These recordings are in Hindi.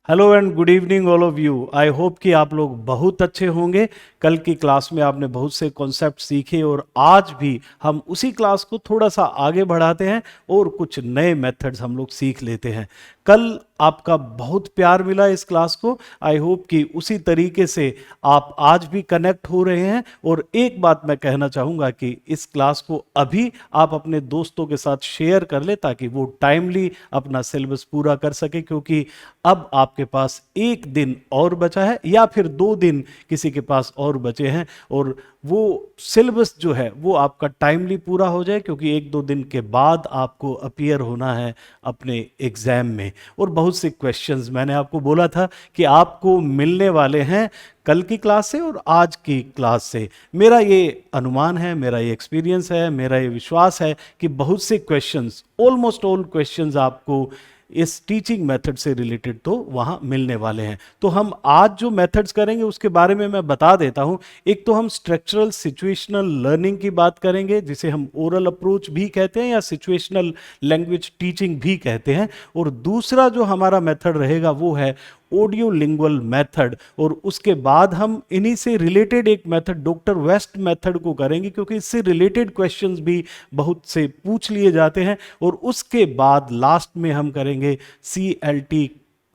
Hello and good evening all of you. I hope कि आप लोग बहुत अच्छे होंगे। कल की क्लास में आपने बहुत से कॉन्सेप्ट सीखे और आज भी हम उसी क्लास को थोड़ा सा आगे बढ़ाते हैं और कुछ नए मेथड्स हम लोग सीख लेते हैं। कल आपका बहुत प्यार मिला इस क्लास को। आई होप कि उसी तरीके से आप आज भी कनेक्ट हो रहे हैं। और एक बात मैं कहना चाहूँगा कि इस क्लास को अभी आप अपने दोस्तों के साथ शेयर कर ले ताकि वो टाइमली अपना सिलेबस पूरा कर सके, क्योंकि अब आपके पास एक दिन और बचा है या फिर 2 दिन किसी के पास और बचे हैं और वो सिलेबस जो है वो आपका टाइमली पूरा हो जाए, क्योंकि 1-2 दिन के बाद आपको अपीयर होना है अपने एग्जाम में। और बहुत से क्वेश्चंस मैंने आपको बोला था कि आपको मिलने वाले हैं कल की क्लास से और आज की क्लास से। मेरा ये अनुमान है, मेरा ये एक्सपीरियंस है, मेरा ये विश्वास है कि बहुत से क्वेश्चंस, ऑलमोस्ट ऑल क्वेश्चंस आपको इस टीचिंग मेथड से रिलेटेड तो वहाँ मिलने वाले हैं। तो हम आज जो मेथड्स करेंगे उसके बारे में मैं बता देता हूँ। एक तो हम स्ट्रक्चरल सिचुएशनल लर्निंग की बात करेंगे, जिसे हम ओरल अप्रोच भी कहते हैं या सिचुएशनल लैंग्वेज टीचिंग भी कहते हैं। और दूसरा जो हमारा मेथड रहेगा वो है ऑडियो लिंगुअल मेथड। और उसके बाद हम इन्हीं से रिलेटेड एक मेथड डॉक्टर वेस्ट मेथड को करेंगे, क्योंकि इससे रिलेटेड क्वेश्चंस भी बहुत से पूछ लिए जाते हैं। और उसके बाद लास्ट में हम करेंगे CLT,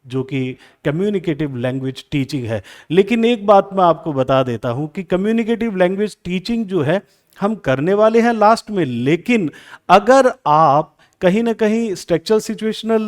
जो कि कम्युनिकेटिव लैंग्वेज टीचिंग है। लेकिन एक बात मैं आपको बता देता हूं कि कम्युनिकेटिव लैंग्वेज टीचिंग जो है हम करने वाले हैं लास्ट में। लेकिन अगर आप कहीं ना कहीं स्ट्रक्चरल सिचुएशनल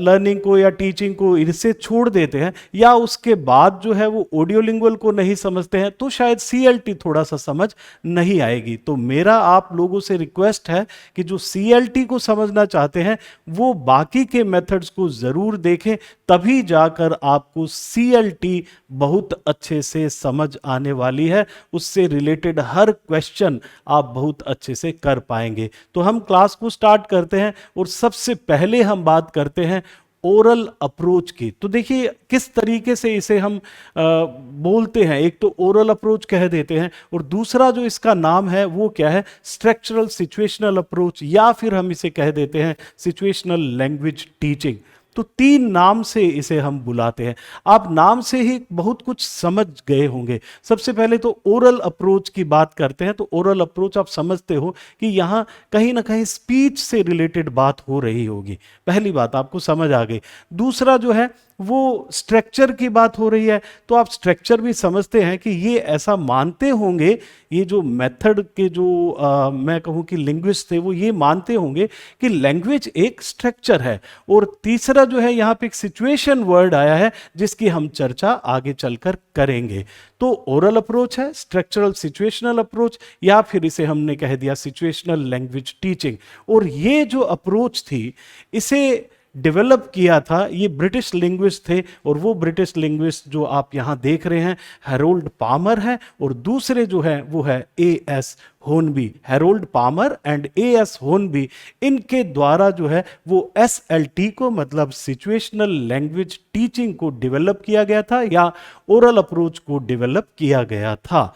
लर्निंग को या टीचिंग को इनसे छोड़ देते हैं या उसके बाद जो है वो ऑडियो लिंगुअल को नहीं समझते हैं, तो शायद CLT थोड़ा सा समझ नहीं आएगी। तो मेरा आप लोगों से रिक्वेस्ट है कि जो CLT को समझना चाहते हैं वो बाकी के मेथड्स को ज़रूर देखें, तभी जाकर आपको CLT बहुत अच्छे से समझ आने वाली है। उससे रिलेटेड हर क्वेश्चन आप बहुत अच्छे से कर पाएंगे। तो हम क्लास को स्टार्ट करते हैं और सबसे पहले हम बात करते हैं ओरल अप्रोच की। तो देखिए किस तरीके से इसे हम बोलते हैं। एक तो ओरल अप्रोच कह देते हैं और दूसरा जो इसका नाम है वो क्या है, स्ट्रक्चरल सिचुएशनल अप्रोच, या फिर हम इसे कह देते हैं सिचुएशनल लैंग्वेज टीचिंग। तो 3 नाम से इसे हम बुलाते हैं। आप नाम से ही बहुत कुछ समझ गए होंगे। सबसे पहले तो ओरल अप्रोच की बात करते हैं। तो ओरल अप्रोच आप समझते हो कि यहाँ कहीं ना कहीं स्पीच से रिलेटेड बात हो रही होगी। पहली बात आपको समझ आ गई। दूसरा जो है वो स्ट्रक्चर की बात हो रही है, तो आप स्ट्रक्चर भी समझते हैं कि ये ऐसा मानते होंगे, ये जो मेथड के जो मैं कहूँ कि लिंग्विस्ट थे वो ये मानते होंगे कि लैंग्वेज एक स्ट्रक्चर है। और तीसरा जो है यहाँ पे एक सिचुएशन वर्ड आया है जिसकी हम चर्चा आगे चलकर करेंगे। तो ओरल अप्रोच है, स्ट्रक्चरल सिचुएशनल अप्रोच, या फिर इसे हमने कह दिया सिचुएशनल लैंग्वेज टीचिंग। और ये जो अप्रोच थी इसे डेवलप किया था ये ब्रिटिश लिंग्विस्ट थे। और वो ब्रिटिश लिंग्विस्ट जो आप यहाँ देख रहे हैं हैरोल्ड पामर है, और दूसरे जो है वो है A.S. Hornby. Harold Palmer and A.S. Hornby, इनके द्वारा जो है वो SLT को मतलब सिचुएशनल लैंग्वेज टीचिंग को डेवलप किया गया था या ओरल अप्रोच को डेवलप किया गया था।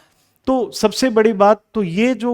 तो सबसे बड़ी बात तो ये जो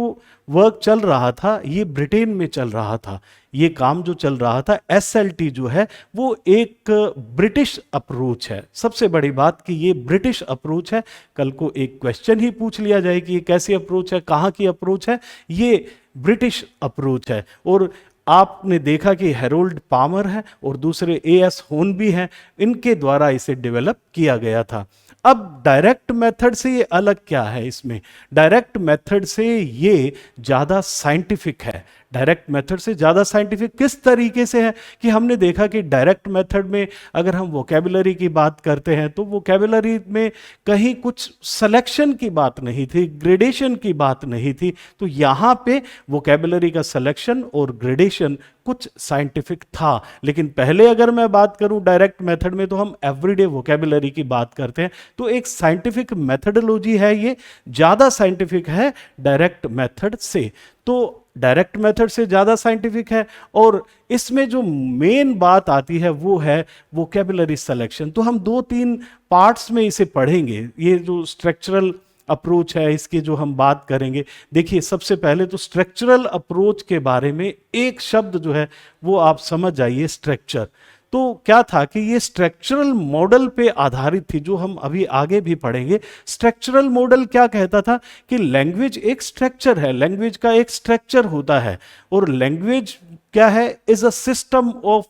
वर्क चल रहा था ये ब्रिटेन में चल रहा था। ये काम जो चल रहा था SLT जो है वो एक ब्रिटिश अप्रोच है। सबसे बड़ी बात कि ये ब्रिटिश अप्रोच है। कल को एक क्वेश्चन ही पूछ लिया जाए कि ये कैसी अप्रोच है, कहाँ की अप्रोच है, ये ब्रिटिश अप्रोच है। और आपने देखा कि हैरोल्ड पामर है और दूसरे A.S. होर्नबी हैं, इनके द्वारा इसे डेवलप किया गया था। अब डायरेक्ट मेथड से ये अलग क्या है, इसमें डायरेक्ट मेथड से ये ज़्यादा साइंटिफिक है। डायरेक्ट मेथड से ज़्यादा साइंटिफिक किस तरीके से है कि हमने देखा कि डायरेक्ट मेथड में अगर हम वोकेबुलरी की बात करते हैं तो वोकेबुलरी में कहीं कुछ सिलेक्शन की बात नहीं थी, ग्रेडेशन की बात नहीं थी। तो यहाँ पे वोकेबुलरी का सिलेक्शन और ग्रेडेशन कुछ साइंटिफिक था। लेकिन पहले अगर मैं बात करूं डायरेक्ट मेथड में तो हम एवरीडे वोकेबुलरी की बात करते हैं। तो एक साइंटिफिक मेथडोलॉजी है, ये ज़्यादा साइंटिफिक है डायरेक्ट मेथड से। तो डायरेक्ट मेथड से ज़्यादा साइंटिफिक है और इसमें जो मेन बात आती है वो है वोकेबुलरी सिलेक्शन। तो हम 2-3 पार्ट्स में इसे पढ़ेंगे। ये जो स्ट्रक्चरल अप्रोच है इसकी जो हम बात करेंगे, देखिए सबसे पहले तो स्ट्रक्चरल अप्रोच के बारे में एक शब्द जो है वो आप समझ जाइए, स्ट्रक्चर। तो क्या था कि ये स्ट्रक्चरल मॉडल पे आधारित थी, जो हम अभी आगे भी पढ़ेंगे। स्ट्रक्चरल मॉडल क्या कहता था कि लैंग्वेज एक स्ट्रक्चर है, लैंग्वेज का एक स्ट्रक्चर होता है, और लैंग्वेज क्या है, is a system of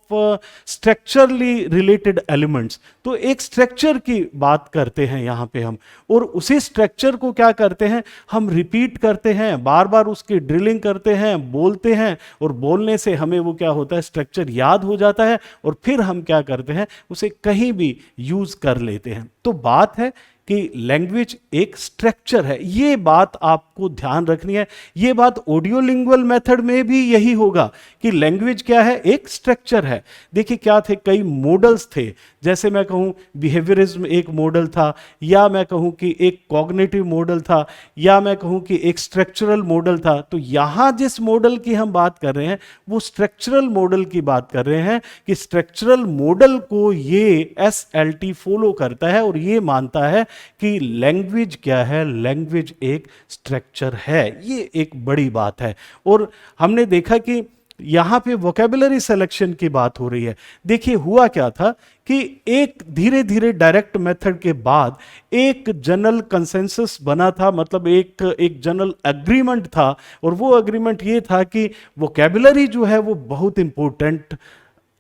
structurally related elements. तो एक स्ट्रक्चर की बात करते हैं यहां पे हम, और उसी स्ट्रक्चर को क्या करते हैं, हम रिपीट करते हैं, बार बार उसकी ड्रिलिंग करते हैं, बोलते हैं, और बोलने से हमें वो क्या होता है, स्ट्रक्चर याद हो जाता है, और फिर हम क्या करते हैं, उसे कहीं भी यूज कर लेते हैं। तो बात है कि लैंग्वेज एक स्ट्रक्चर है, ये बात आपको ध्यान रखनी है। ये बात ऑडियोलिंगुअल मेथड में भी यही होगा कि लैंग्वेज क्या है, एक स्ट्रक्चर है। देखिए क्या थे, कई मॉडल्स थे, जैसे मैं कहूं बिहेवियरिज्म एक मॉडल था, या मैं कहूं कि एक कॉग्निटिव मॉडल था, या मैं कहूं कि एक स्ट्रक्चरल मॉडल था। तो यहां जिस मॉडल की हम बात कर रहे हैं वो स्ट्रक्चरल मॉडल की बात कर रहे हैं, कि स्ट्रक्चरल मॉडल को ये SLT फॉलो करता है और ये मानता है कि लैंग्वेज क्या है, लैंग्वेज एक स्ट्रक्चर है। ये एक बड़ी बात है। और हमने देखा कि यहां पे वोकैबुलरी सिलेक्शन की बात हो रही है। देखिए हुआ क्या था कि एक धीरे धीरे डायरेक्ट मेथड के बाद एक जनरल कंसेंसस बना था, मतलब एक जनरल एग्रीमेंट था, और वो एग्रीमेंट ये था कि वोकैबुलरी जो है वो बहुत इंपॉर्टेंट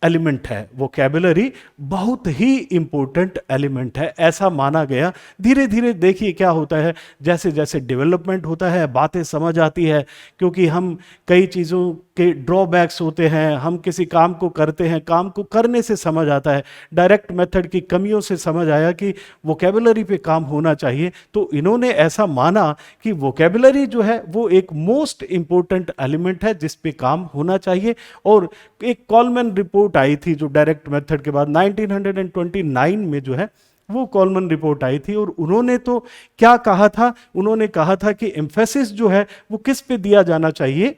एलिमेंट है, वोकैबुलरी बहुत ही इंपॉर्टेंट एलिमेंट है, ऐसा माना गया। धीरे धीरे देखिए क्या होता है, जैसे जैसे डेवलपमेंट होता है बातें समझ आती है, क्योंकि हम कई चीज़ों के ड्रॉबैक्स होते हैं, हम किसी काम को करते हैं, काम को करने से समझ आता है, डायरेक्ट मेथड की कमियों से समझ आया कि वोकैबुलरी पे काम होना चाहिए। तो इन्होंने ऐसा माना कि वोकैबुलरी जो है वो एक मोस्ट इंपॉर्टेंट एलिमेंट है जिस पे काम होना चाहिए। और एक कॉलमैन रिपोर्ट आई थी जो डायरेक्ट मेथड के बाद 1929 में जो है वो कॉलमैन रिपोर्ट आई थी, और उन्होंने तो क्या कहा था, उन्होंने कहा था कि एम्फेसिस जो है वो किस पे दिया जाना चाहिए,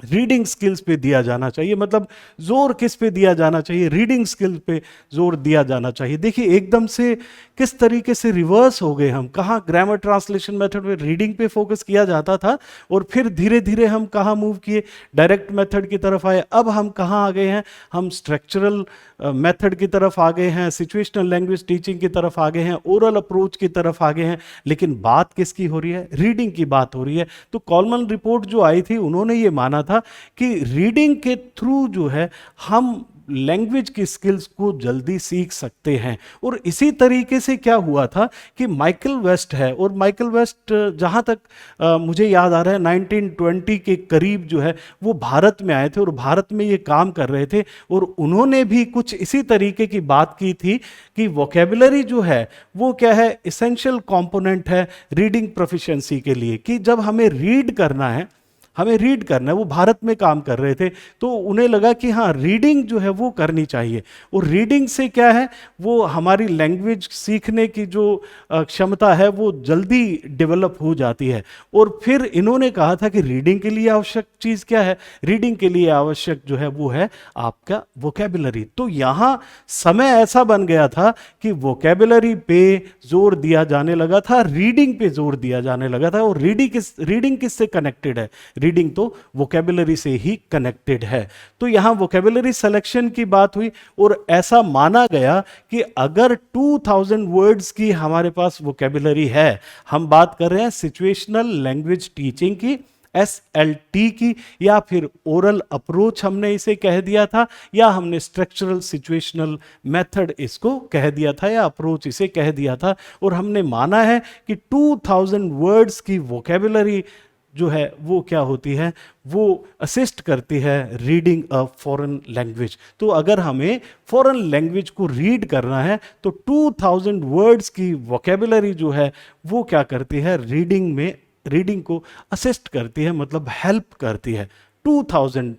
रीडिंग स्किल्स पे दिया जाना चाहिए। मतलब जोर किस पे दिया जाना चाहिए, रीडिंग स्किल्स पे जोर दिया जाना चाहिए। देखिए एकदम से किस तरीके से रिवर्स हो गए हम, कहाँ ग्रामर ट्रांसलेशन मेथड में रीडिंग पे फोकस किया जाता था, और फिर धीरे धीरे हम कहाँ मूव किए, डायरेक्ट मेथड की तरफ आए। अब हम कहाँ आ गए हैं, हम स्ट्रक्चरल मेथड की तरफ आ गए हैं, सिचुएशनल लैंग्वेज टीचिंग की तरफ आ गए हैं, ओरल अप्रोच की तरफ आ गए हैं। लेकिन बात किसकी हो रही है, रीडिंग की बात हो रही है। तो कॉलमैन रिपोर्ट जो आई थी उन्होंने ये माना था कि रीडिंग के थ्रू जो है हम लैंग्वेज की स्किल्स को जल्दी सीख सकते हैं। और इसी तरीके से क्या हुआ था कि माइकल वेस्ट है, और माइकल वेस्ट जहाँ तक मुझे याद आ रहा है 1920 के करीब जो है वो भारत में आए थे, और भारत में ये काम कर रहे थे, और उन्होंने भी कुछ इसी तरीके की बात की थी कि वोकैबुलरी जो है वो क्या है, इसेंशियल कंपोनेंट है रीडिंग प्रोफिशिएंसी के लिए। कि जब हमें रीड करना है, हमें रीड करना है, वो भारत में काम कर रहे थे, तो उन्हें लगा कि हाँ रीडिंग जो है वो करनी चाहिए। और रीडिंग से क्या है, वो हमारी लैंग्वेज सीखने की जो क्षमता है वो जल्दी डेवलप हो जाती है। और फिर इन्होंने कहा था कि रीडिंग के लिए आवश्यक चीज़ क्या है, रीडिंग के लिए आवश्यक जो है वो है आपका वोकैबुलरी। तो यहाँ समय ऐसा बन गया था कि वोकैबुलरी पे जोर दिया जाने लगा था, रीडिंग पे जोर दिया जाने लगा था। और रीडिंग किससे कनेक्टेड है, रीडिंग तो वोकैबुलरी से ही कनेक्टेड है। तो यहां वोकैबुलरी सिलेक्शन की बात हुई, और ऐसा माना गया कि अगर 2000 वर्ड्स की हमारे पास वोकैबुलरी है, हम बात कर रहे हैं सिचुएशनल लैंग्वेज टीचिंग की, SLT की, या फिर ओरल अप्रोच हमने इसे कह दिया था, या हमने स्ट्रक्चरल सिचुएशनल मेथड इसको कह दिया था, या अप्रोच इसे कह दिया था। और हमने माना है कि 2000 वर्ड्स की वोकैबुलरी जो है वो क्या होती है, वो असिस्ट करती है रीडिंग अ फॉरेन लैंग्वेज। तो अगर हमें फॉरेन लैंग्वेज को रीड करना है तो 2000 वर्ड्स की वोकैबुलरी जो है वो क्या करती है, रीडिंग को असिस्ट करती है, मतलब हेल्प करती है। 2000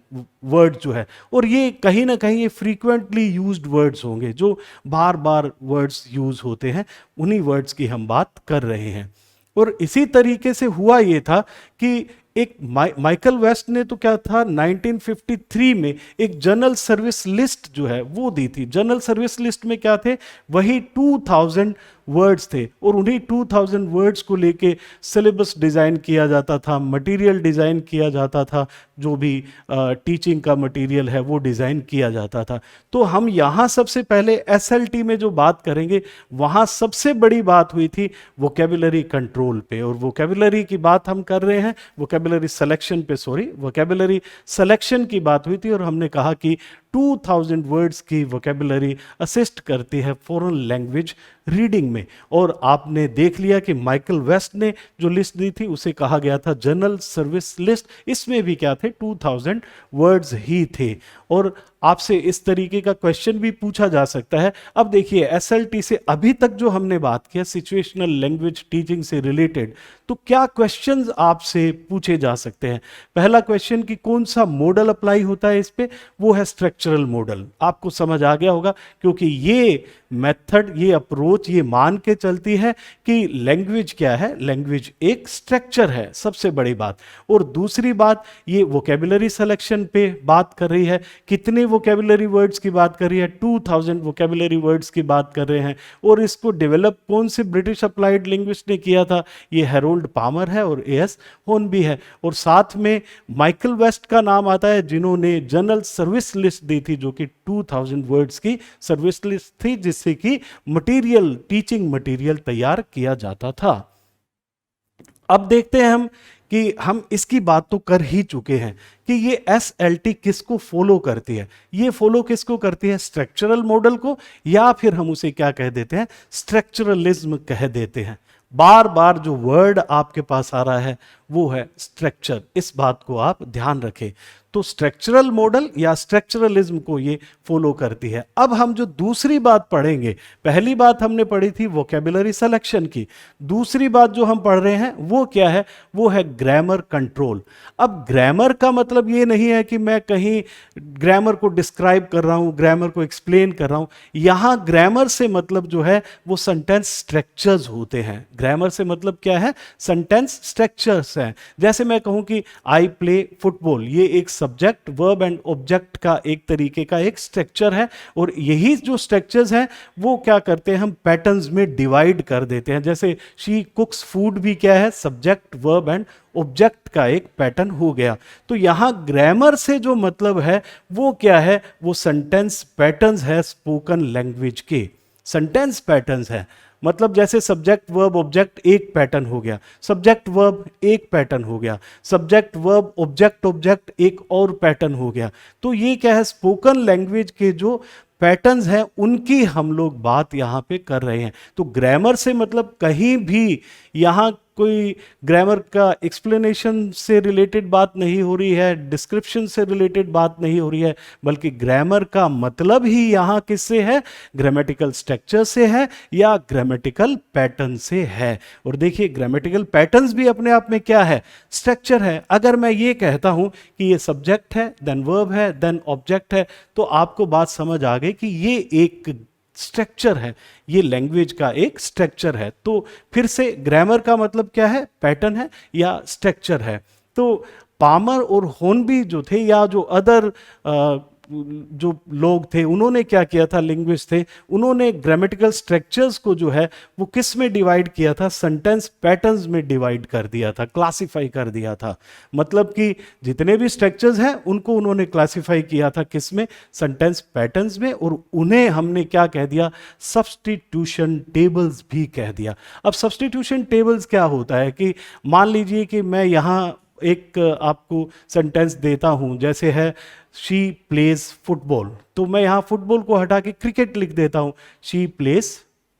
वर्ड जो है, और ये कहीं ना कहीं ये फ्रीक्वेंटली यूज्ड वर्ड्स होंगे, जो बार बार वर्ड्स यूज होते हैं, उन्हीं वर्ड्स की हम बात कर रहे हैं। और इसी तरीके से हुआ ये था कि एक माइकल वेस्ट ने तो क्या था 1953 में एक जनरल सर्विस लिस्ट जो है वो दी थी। जनरल सर्विस लिस्ट में क्या थे, वही 2000 वर्ड्स थे और उन्हीं 2000 वर्ड्स को लेके सिलेबस डिज़ाइन किया जाता था, मटेरियल डिज़ाइन किया जाता था, जो भी टीचिंग का मटेरियल है वो डिज़ाइन किया जाता था। तो हम यहाँ सबसे पहले एसएलटी में जो बात करेंगे वहाँ सबसे बड़ी बात हुई थी वोकेबुलरी कंट्रोल पे, और वोकेबुलरी की बात हम कर रहे हैं, वोकेबुलरी सिलेक्शन पे, सॉरी, वोकेबुलरी सिलेक्शन की बात हुई थी और हमने कहा कि 2000 वर्ड्स की वोकेबुलरी असिस्ट करती है फॉरेन लैंग्वेज रीडिंग में। और आपने देख लिया कि माइकल वेस्ट ने जो लिस्ट दी थी उसे कहा गया था जनरल सर्विस लिस्ट, इसमें भी क्या थे, 2000 वर्ड्स ही थे। और आपसे इस तरीके का क्वेश्चन भी पूछा जा सकता है। अब देखिए एसएलटी से अभी तक जो हमने बात किया सिचुएशनल लैंग्वेज टीचिंग से रिलेटेड, तो क्या क्वेश्चंस आपसे पूछे जा सकते हैं। पहला क्वेश्चन कि कौन सा मॉडल अप्लाई होता है इस पे, वो है स्ट्रक्चरल मॉडल। आपको समझ आ गया होगा क्योंकि ये मेथड, ये अप्रोच ये मान के चलती है कि लैंग्वेज क्या है, लैंग्वेज एक स्ट्रक्चर है, सबसे बड़ी बात। और दूसरी बात, ये वोकेबुलरी सिलेक्शन पे बात कर रही है, कितने वोकेबुलरी वर्ड्स की बात कर रही है, 2000 वोकेबुलरी वर्ड्स की बात कर रहे हैं। और इसको डेवलप कौन से ब्रिटिश अप्लाइड लिंग्विस्ट ने किया था, ये हैरोल्ड पामर है और एएस होर्नबी है। और साथ में माइकल वेस्ट का नाम आता है जिन्होंने जनरल सर्विस लिस्ट दी थी, जो कि 2000 वर्ड्स की सर्विस लिस्ट थी, जिससे कि मटेरियल, टीचिंग मटेरियल तैयार किया जाता था। अब देखते हैं हम कि हम इसकी बात तो कर ही चुके हैं कि ये एसएलटी किसको फॉलो करती है। ये फॉलो किसको करती है, स्ट्रक्चरल मॉडल को, या फिर हम उसे क्या कह देते हैं, स्ट्रक्चरलिज्म कह देते हैं। बार बार जो वर्ड आपके पास आ रहा है वो है स्ट्रक्चर, इस बात को आप ध्यान रखें। तो स्ट्रक्चरल मॉडल या स्ट्रक्चरलिज्म को ये फॉलो करती है। अब हम जो दूसरी बात पढ़ेंगे, पहली बात हमने पढ़ी थी वोकेबुलरी सिलेक्शन की, दूसरी बात जो हम पढ़ रहे हैं वो क्या है, वो है ग्रामर कंट्रोल। अब ग्रामर का मतलब ये नहीं है कि मैं कहीं ग्रामर को डिस्क्राइब कर रहा हूं, ग्रामर को एक्सप्लेन कर रहा हूं। यहां ग्रामर से मतलब जो है वो सेंटेंस स्ट्रक्चर्स होते हैं। ग्रामर से मतलब क्या है, सेंटेंस स्ट्रक्चर्स हैं। जैसे मैं कहूं कि आई प्ले फुटबॉल, ये एक सब्जेक्ट, वर्ब एंड ऑब्जेक्ट का एक तरीके का एक स्ट्रक्चर है, और यही जो स्ट्रक्चर्स हैं वो क्या करते हैं, हम पैटर्न्स में डिवाइड कर देते हैं। जैसे शी कुक्स फूड भी क्या है, सब्जेक्ट, वर्ब एंड ऑब्जेक्ट का एक पैटर्न हो गया। तो यहां ग्रामर से जो मतलब है वो क्या है, वो सेंटेंस पैटर्न्स है, स्पोकन लैंग्वेज के सेंटेंस पैटर्न्स है। मतलब जैसे सब्जेक्ट वर्ब ऑब्जेक्ट एक पैटर्न हो गया, सब्जेक्ट वर्ब एक पैटर्न हो गया, सब्जेक्ट वर्ब ऑब्जेक्ट ऑब्जेक्ट एक और पैटर्न हो गया। तो ये क्या है, स्पोकन लैंग्वेज के जो पैटर्न्स हैं उनकी हम लोग बात यहां पे कर रहे हैं। तो ग्रामर से मतलब कहीं भी यहां कोई ग्रामर का एक्सप्लेनेशन से रिलेटेड बात नहीं हो रही है, डिस्क्रिप्शन से रिलेटेड बात नहीं हो रही है, बल्कि ग्रामर का मतलब ही यहां किससे है, ग्रामेटिकल स्ट्रक्चर से है या ग्रामेटिकल पैटर्न से है। और देखिए ग्रामेटिकल पैटर्न्स भी अपने आप में क्या है, स्ट्रक्चर है। अगर मैं ये कहता हूं कि ये सब्जेक्ट है, देन वर्ब है, देन ऑब्जेक्ट है, तो आपको बात समझ आ गई कि ये एक स्ट्रक्चर है, ये लैंग्वेज का एक स्ट्रक्चर है। तो फिर से ग्रामर का मतलब क्या है, पैटर्न है या स्ट्रक्चर है। तो पामर और होर्नबी जो थे या जो अदर जो लोग थे उन्होंने क्या किया था, लिंग्विस्ट थे, उन्होंने ग्रामेटिकल स्ट्रक्चर्स को जो है वो किस में डिवाइड किया था, सेंटेंस पैटर्न्स में डिवाइड कर दिया था, क्लासिफाई कर दिया था। मतलब कि जितने भी स्ट्रक्चर्स हैं उनको उन्होंने क्लासिफाई किया था किस में, सेंटेंस पैटर्न्स में, और उन्हें हमने क्या कह दिया, सब्स्टिट्यूशन टेबल्स भी कह दिया। अब सब्स्टिट्यूशन टेबल्स क्या होता है कि मान लीजिए कि मैं यहाँ एक आपको सेंटेंस देता हूं, जैसे है शी प्लेज फुटबॉल, तो मैं यहां फुटबॉल को हटा के क्रिकेट लिख देता हूं, शी प्लेज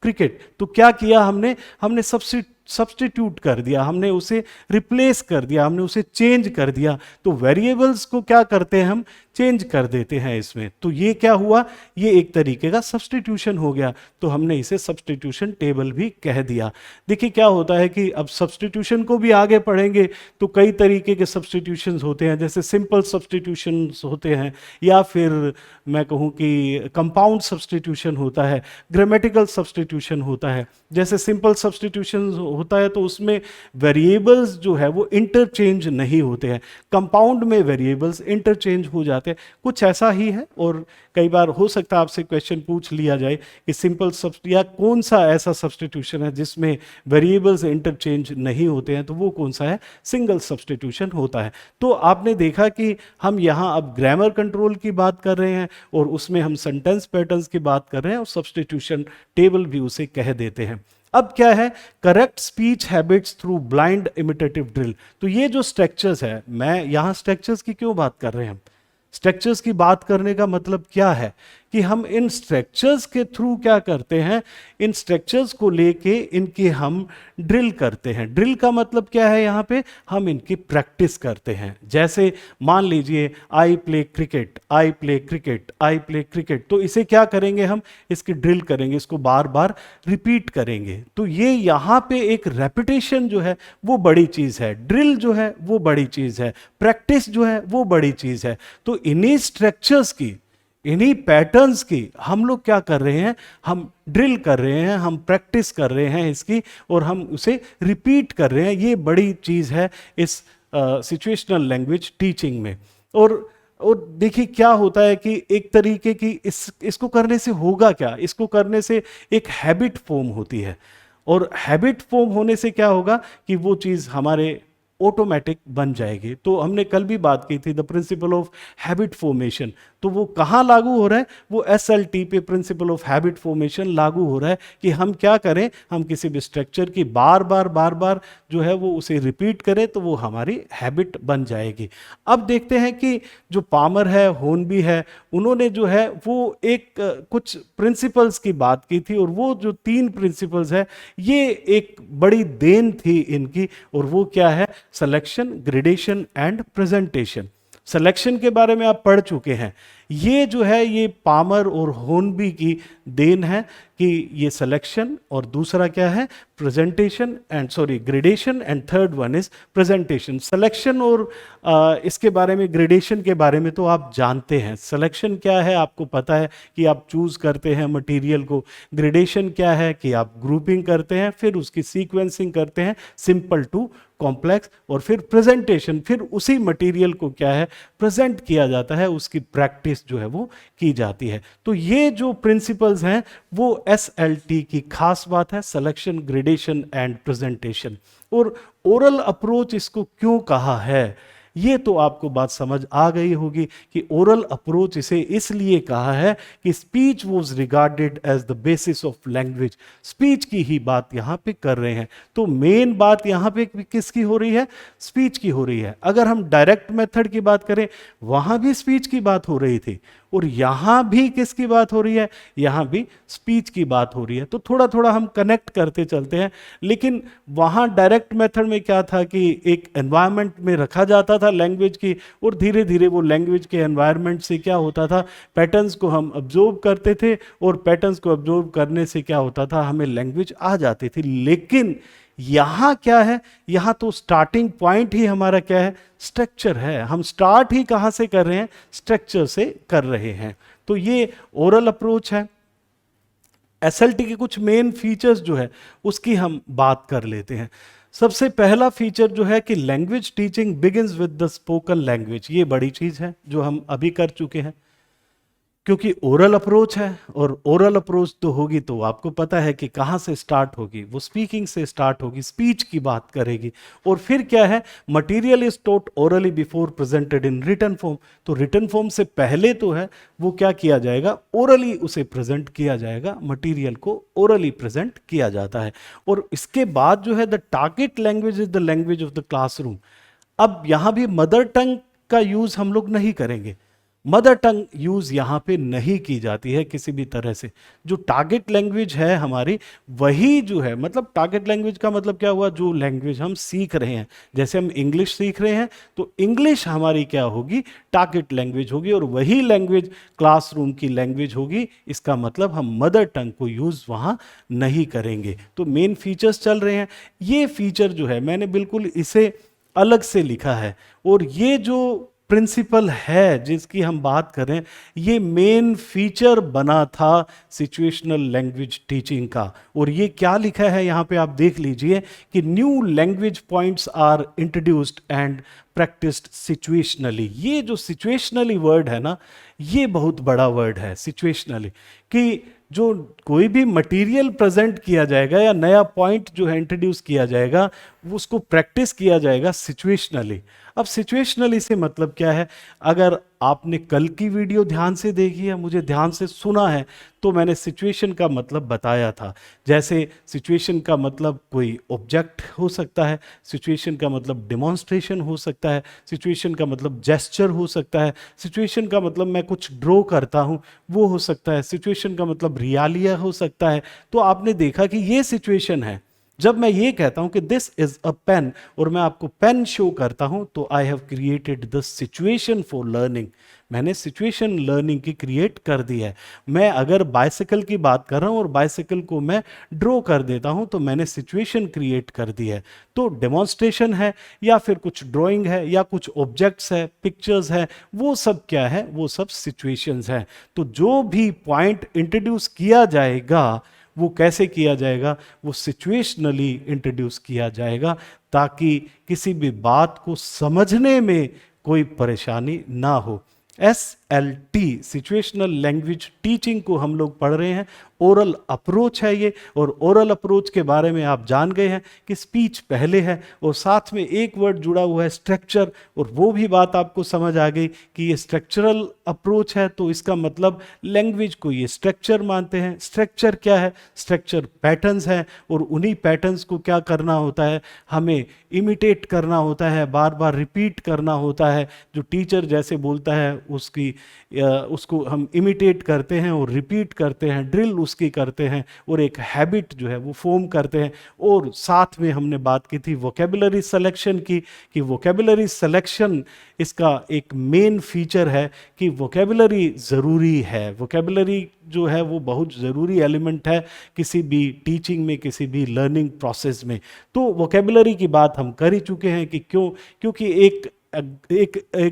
क्रिकेट। तो क्या किया हमने, हमने सब्स्टिट्यूट कर दिया, हमने उसे रिप्लेस कर दिया, हमने उसे चेंज कर दिया। तो वेरिएबल्स को क्या करते हैं, हम चेंज कर देते हैं इसमें। तो ये क्या हुआ, ये एक तरीके का सब्स्टिट्यूशन हो गया, तो हमने इसे सब्स्टिट्यूशन टेबल भी कह दिया। देखिए क्या होता है कि अब सब्स्टिट्यूशन को भी आगे पढ़ेंगे तो कई तरीके के सब्स्टिट्यूशंस होते हैं, जैसे सिंपल सब्स्टिट्यूशंस होते हैं, या फिर मैं कहूँ कि कंपाउंड सब्स्टिट्यूशन होता है, ग्रामेटिकल सब्स्टिट्यूशन होता है। जैसे सिंपल सब्स्टिट्यूशन होता है तो उसमें वेरिएबल्स जो है वो इंटरचेंज नहीं होते हैं। कंपाउंड में वेरिएबल्स इंटरचेंज हो जाते हैं, कुछ ऐसा ही है। और कई बार हो सकता है आपसे क्वेश्चन पूछ लिया जाए कि सिंपल या कौन सा ऐसा सब्स्टिट्यूशन है जिसमें वेरिएबल्स इंटरचेंज नहीं होते हैं, तो वो कौन सा है, सिंगल सब्स्टिट्यूशन होता है। तो आपने देखा कि हम यहाँ अब ग्रामर कंट्रोल की बात कर रहे हैं और उसमें हम सेंटेंस पैटर्न्स की बात कर रहे हैं और सब्स्टिट्यूशन टेबल भी उसे कह देते हैं। अब क्या है, correct speech habits through blind imitative drill. तो ये जो स्ट्रक्चर्स है, मैं यहाँ स्ट्रक्चर्स की क्यों बात कर रहे हैं, स्ट्रक्चर्स की बात करने का मतलब क्या है कि हम इन स्ट्रक्चर्स के थ्रू क्या करते हैं, इन स्ट्रक्चर्स को लेके इनकी हम ड्रिल करते हैं। ड्रिल का मतलब क्या है, यहाँ पे हम इनकी प्रैक्टिस करते हैं। जैसे मान लीजिए I play cricket, I play cricket, I play cricket, तो इसे क्या करेंगे, हम इसकी ड्रिल करेंगे, इसको बार बार रिपीट करेंगे। तो ये यहाँ पे एक रेपिटेशन जो है वो बड़ी चीज़ है, ड्रिल जो है वो बड़ी चीज़ है, प्रैक्टिस जो है वो बड़ी चीज़ है। तो इन्हीं स्ट्रक्चर्स की, इन्हीं पैटर्न्स की हम लोग क्या कर रहे हैं, हम ड्रिल कर रहे हैं, हम प्रैक्टिस कर रहे हैं इसकी, और हम उसे रिपीट कर रहे हैं। ये बड़ी चीज़ है इस सिचुएशनल लैंग्वेज टीचिंग में। और देखिए क्या होता है कि एक तरीके की इसको करने से होगा क्या, इसको करने से एक हैबिट फॉर्म होती है, और हैबिट फॉर्म होने से क्या होगा कि वो चीज़ हमारे ऑटोमेटिक बन जाएगी। तो हमने कल भी बात की थी the principle of habit formation, तो वो कहाँ लागू हो रहा है, वो SLT पे प्रिंसिपल ऑफ हैबिट फॉर्मेशन लागू हो रहा है कि हम क्या करें, हम किसी भी स्ट्रक्चर की बार बार जो है वो उसे रिपीट करें तो वो हमारी हैबिट बन जाएगी। अब देखते हैं कि जो पामर है, होर्नबी है, उन्होंने जो है वो एक कुछ प्रिंसिपल्स की बात की थी, और वो जो 3 प्रिंसिपल्स है ये एक बड़ी देन थी इनकी, और वो क्या है, selection, gradation and presentation. Selection के बारे में आप पढ़ चुके हैं, ये जो है ये पामर और होर्नबी की देन है कि ये सिलेक्शन, और दूसरा क्या है, presentation and gradation, and third one is presentation. Selection और इसके बारे में, ग्रेडेशन के बारे में तो आप जानते हैं। सिलेक्शन क्या है आपको पता है कि आप चूज करते हैं मटेरियल को, ग्रेडेशन क्या है कि आप ग्रुपिंग करते हैं, फिर उसकी सीक्वेंसिंग करते हैं सिंपल टू कॉम्प्लेक्स, और फिर प्रेजेंटेशन, फिर उसी मटेरियल को क्या है प्रेजेंट किया जाता है, उसकी प्रैक्टिस जो है वो की जाती है। तो ये जो प्रिंसिपल्स हैं वो SLT की खास बात है, सिलेक्शन, ग्रेडेशन एंड प्रेजेंटेशन। और ओरल अप्रोच इसको क्यों कहा है, ये तो आपको बात समझ आ गई होगी कि ओरल अप्रोच इसे इसलिए कहा है कि speech was regarded as the basis of language. Speech की ही बात यहां पे कर रहे हैं, तो मेन बात यहां पे किसकी हो रही है, स्पीच की हो रही है। अगर हम डायरेक्ट मेथड की बात करें, वहां भी स्पीच की बात हो रही थी, और यहां भी किसकी बात हो रही है, यहां भी स्पीच की बात हो रही है। तो थोड़ा थोड़ा हम कनेक्ट करते चलते हैं। लेकिन वहां डायरेक्ट मेथड में क्या था कि एक एनवायरनमेंट में रखा जाता था लैंग्वेज की, और धीरे धीरे वो लैंग्वेज के एनवायरनमेंट से क्या होता था, पैटर्न्स को हम ऑब्जर्व करते थे, और पैटर्न्स को ऑब्जर्व करने से क्या होता था, हमें लैंग्वेज आ जाती थी। लेकिन यहां क्या है, यहां तो स्टार्टिंग पॉइंट ही हमारा क्या है, स्ट्रक्चर है। हम स्टार्ट ही कहां से कर रहे हैं, स्ट्रक्चर से कर रहे हैं। तो ये ओरल अप्रोच है। SLT के कुछ मेन फीचर्स जो है उसकी हम बात कर लेते हैं। सबसे पहला फीचर जो है कि language teaching begins with the spoken language. ये बड़ी चीज है जो हम अभी कर चुके हैं, क्योंकि ओरल अप्रोच है, और ओरल अप्रोच तो होगी तो आपको पता है कि कहाँ से स्टार्ट होगी, वो स्पीकिंग से स्टार्ट होगी, स्पीच की बात करेगी। और फिर क्या है, material is taught orally before presented in written form. तो रिटन फॉर्म से पहले तो है वो क्या किया जाएगा, ओरली उसे प्रेजेंट किया जाएगा, मटेरियल को ओरली प्रेजेंट किया जाता है। और इसके बाद जो है the target language is the language of the classroom. अब यहां भी मदर टंग का यूज हम लोग नहीं करेंगे, मदर टंग यूज यहां पे नहीं की जाती है किसी भी तरह से। जो टारगेट लैंग्वेज है हमारी, वही जो है, मतलब टारगेट लैंग्वेज का मतलब क्या हुआ, जो लैंग्वेज हम सीख रहे हैं। जैसे हम इंग्लिश सीख रहे हैं तो इंग्लिश हमारी क्या होगी, टारगेट लैंग्वेज होगी, और वही लैंग्वेज क्लासरूम की लैंग्वेज होगी। इसका मतलब हम मदर टंग को यूज वहां नहीं करेंगे। तो मेन फीचर्स चल रहे हैं। ये फीचर जो है मैंने बिल्कुल इसे अलग से लिखा है, और ये जो प्रिंसिपल है जिसकी हम बात करें, ये मेन फीचर बना था सिचुएशनल लैंग्वेज टीचिंग का। और ये क्या लिखा है यहाँ पे आप देख लीजिए कि new language points are introduced and practised situationally. ये जो सिचुएशनली वर्ड है ना, ये बहुत बड़ा वर्ड है सिचुएशनली, कि जो कोई भी मटेरियल प्रेजेंट किया जाएगा या नया पॉइंट जो है इंट्रोड्यूस किया जाएगा, वो उसको प्रैक्टिस किया जाएगा सिचुएशनली। अब सिचुएशनली से मतलब क्या है? अगर आपने कल की वीडियो ध्यान से देखी है, मुझे ध्यान से सुना है, तो मैंने सिचुएशन का मतलब बताया था। जैसे सिचुएशन का मतलब कोई ऑब्जेक्ट हो सकता है, सिचुएशन का मतलब डेमोन्स्ट्रेशन हो सकता है, सिचुएशन का मतलब जेस्चर हो सकता है, सिचुएशन का मतलब मैं कुछ ड्रॉ करता हूँ वो हो सकता है, सिचुएशन का मतलब रियालिया हो सकता है। तो आपने देखा कि ये सिचुएशन है। जब मैं ये कहता हूं कि दिस इज अ पेन और मैं आपको पेन शो करता हूं, तो I have created the situation for learning. मैंने सिचुएशन लर्निंग की क्रिएट कर दी है। मैं अगर बाइसिकल की बात कर रहा हूं और बाइसिकल को मैं ड्रॉ कर देता हूं, तो मैंने सिचुएशन क्रिएट कर दी है। तो डेमोन्स्ट्रेशन है या फिर कुछ ड्राइंग है या कुछ ऑब्जेक्ट्स है, पिक्चर्स है, वो सब क्या है? वो सब सिचुएशंस हैं। तो जो भी पॉइंट इंट्रोड्यूस किया जाएगा वो कैसे किया जाएगा? वो सिचुएशनली इंट्रोड्यूस किया जाएगा, ताकि किसी भी बात को समझने में कोई परेशानी ना हो। SLT सिचुएशनल लैंग्वेज टीचिंग को हम लोग पढ़ रहे हैं। ओरल अप्रोच है ये, और ओरल अप्रोच के बारे में आप जान गए हैं कि स्पीच पहले है और साथ में एक वर्ड जुड़ा हुआ है स्ट्रक्चर, और वो भी बात आपको समझ आ गई कि ये स्ट्रक्चरल अप्रोच है, तो इसका मतलब लैंग्वेज को ये स्ट्रक्चर मानते हैं। स्ट्रक्चर क्या है? स्ट्रक्चर पैटर्न्स है, और उन्हीं पैटर्न्स को क्या करना होता है? हमें इमिटेट करना होता है, बार बार रिपीट करना होता है। जो टीचर जैसे बोलता है उसको हम इमिटेट करते हैं और रिपीट करते हैं, ड्रिल उसकी करते हैं, और एक हैबिट जो है वो फॉर्म करते हैं। और साथ में हमने बात की थी वोकेबुलरी सिलेक्शन की, कि वोकेबुलरी सिलेक्शन इसका एक मेन फीचर है कि वोकेबुलरी ज़रूरी है। वोकेबुलरी जो है वो बहुत ज़रूरी एलिमेंट है किसी भी टीचिंग में, किसी भी लर्निंग प्रोसेस में। तो वोकेबुलरी की बात हम कर ही चुके हैं कि क्यों, क्योंकि एक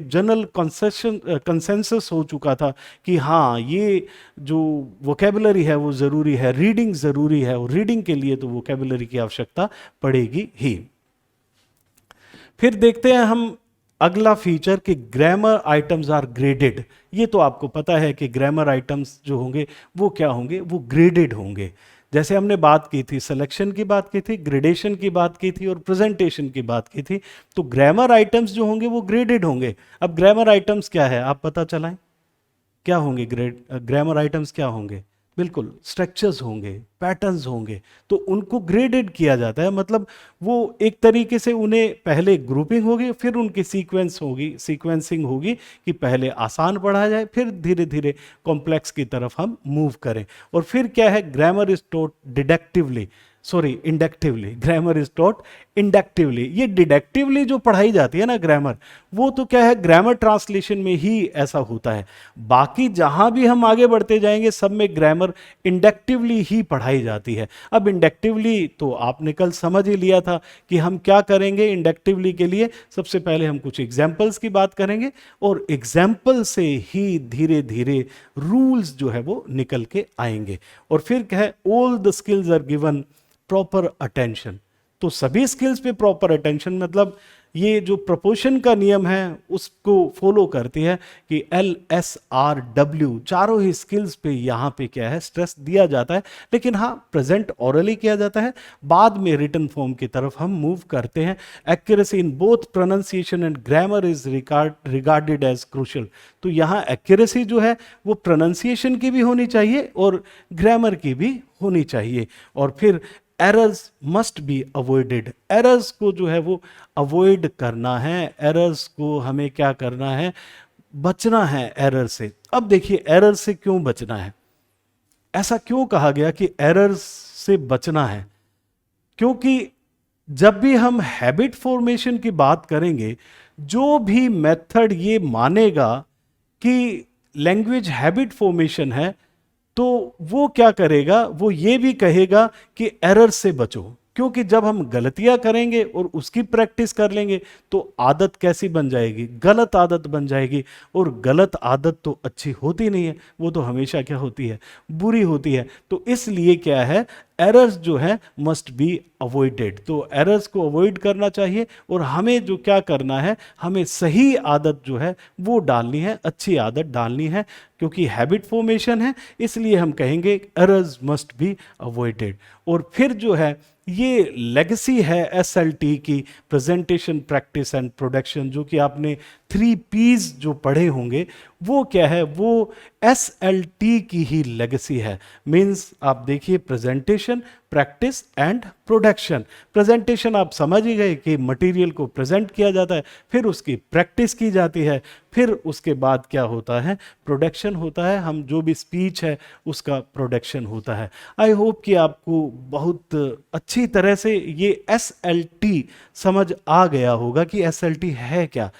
जनरल कंसेंसस हो चुका था कि हाँ, ये जो वोकेबुलरी है वो ज़रूरी है, रीडिंग ज़रूरी है, और रीडिंग के लिए तो वोकेबुलरी की आवश्यकता पड़ेगी ही। फिर देखते हैं हम अगला फीचर कि ग्रामर आइटम्स आर ग्रेडेड। ये तो आपको पता है कि ग्रामर आइटम्स जो होंगे वो क्या होंगे? वो ग्रेडेड होंगे। जैसे हमने बात की थी, सिलेक्शन की बात की थी, ग्रेडेशन की बात की थी, और प्रेजेंटेशन की बात की थी। तो ग्रामर आइटम्स जो होंगे वो ग्रेडेड होंगे। अब ग्रामर आइटम्स क्या है, आप पता चलाएं क्या होंगे? ग्रामर आइटम्स क्या होंगे? बिल्कुल स्ट्रक्चर्स होंगे, पैटर्न्स होंगे। तो उनको ग्रेडेड किया जाता है, मतलब वो एक तरीके से उन्हें पहले ग्रुपिंग होगी, फिर उनकी सीक्वेंसिंग होगी कि पहले आसान पढ़ा जाए, फिर धीरे धीरे कॉम्प्लेक्स की तरफ हम मूव करें। और फिर क्या है? Grammar is taught inductively. Grammar is taught inductively. ये डिडक्टिवली जो पढ़ाई जाती है ना ग्रामर, वो तो क्या है? ग्रामर ट्रांसलेशन में ही ऐसा होता है। बाकी जहां भी हम आगे बढ़ते जाएंगे सब में ग्रामर इंडक्टिवली ही पढ़ाई जाती है। अब इंडक्टिवली तो आपने कल समझ ही लिया था कि हम क्या करेंगे। इंडक्टिवली के लिए सबसे पहले हम कुछ एग्जाम्पल्स की बात करेंगे, और एग्जाम्पल से ही धीरे धीरे रूल्स जो है वो निकल के आएंगे। और फिर क्या है? All the skills are given proper attention. तो सभी स्किल्स पे प्रॉपर अटेंशन मतलब ये जो प्रोपोर्शन का नियम है उसको फॉलो करती है कि LSRW, चारों ही स्किल्स पे यहाँ पे क्या है? स्ट्रेस दिया जाता है। लेकिन हाँ, प्रेजेंट ऑरली किया जाता है, बाद में रिटन फॉर्म की तरफ हम मूव करते हैं। Accuracy in both pronunciation and grammar is regarded as crucial. तो यहाँ एक्यूरेसी जो है वो प्रोनाउंसिएशन की भी होनी चाहिए और ग्रामर की भी होनी चाहिए। और फिर errors must be avoided. Errors को जो है वो अवॉइड करना है, एरर्स को हमें क्या करना है? बचना है एरर से। अब देखिए एरर से क्यों बचना है, ऐसा क्यों कहा गया कि एरर्स से बचना है? क्योंकि जब भी हम हैबिट फॉर्मेशन की बात करेंगे, जो भी मेथड ये मानेगा कि लैंग्वेज हैबिट फॉर्मेशन है, तो वो क्या करेगा? वो ये भी कहेगा कि एरर से बचो। क्योंकि जब हम गलतियां करेंगे और उसकी प्रैक्टिस कर लेंगे तो आदत कैसी बन जाएगी, गलत आदत बन जाएगी, और गलत आदत तो अच्छी होती नहीं है, वो तो हमेशा क्या होती है, बुरी होती है। तो इसलिए क्या है, एरर्स जो है मस्ट बी अवॉइडेड। तो एरर्स को अवॉइड करना चाहिए, और हमें जो क्या करना है, हमें सही आदत जो है वो डालनी है, अच्छी आदत डालनी है, क्योंकि हैबिट फॉर्मेशन है, इसलिए हम कहेंगे एरर्स मस्ट बी अवॉइडेड। और फिर जो है ये लेगेसी है एसएलटी की, प्रेजेंटेशन, प्रैक्टिस एंड प्रोडक्शन, जो कि आपने 3 P's जो पढ़े होंगे, वो क्या है, वो एसएलटी की ही लेगेसी है। मींस आप देखिए, presentation, practice and production. Presentation आप समझ ही गए कि मटेरियल को प्रेजेंट किया जाता है, फिर उसकी प्रैक्टिस की जाती है, फिर उसके बाद क्या होता है, प्रोडक्शन होता है, हम जो भी स्पीच है उसका प्रोडक्शन होता है। आई होप कि आपको बहुत अच्छी तरह से ये एसएलटी समझ आ गया होगा कि एसएलटी है क्या।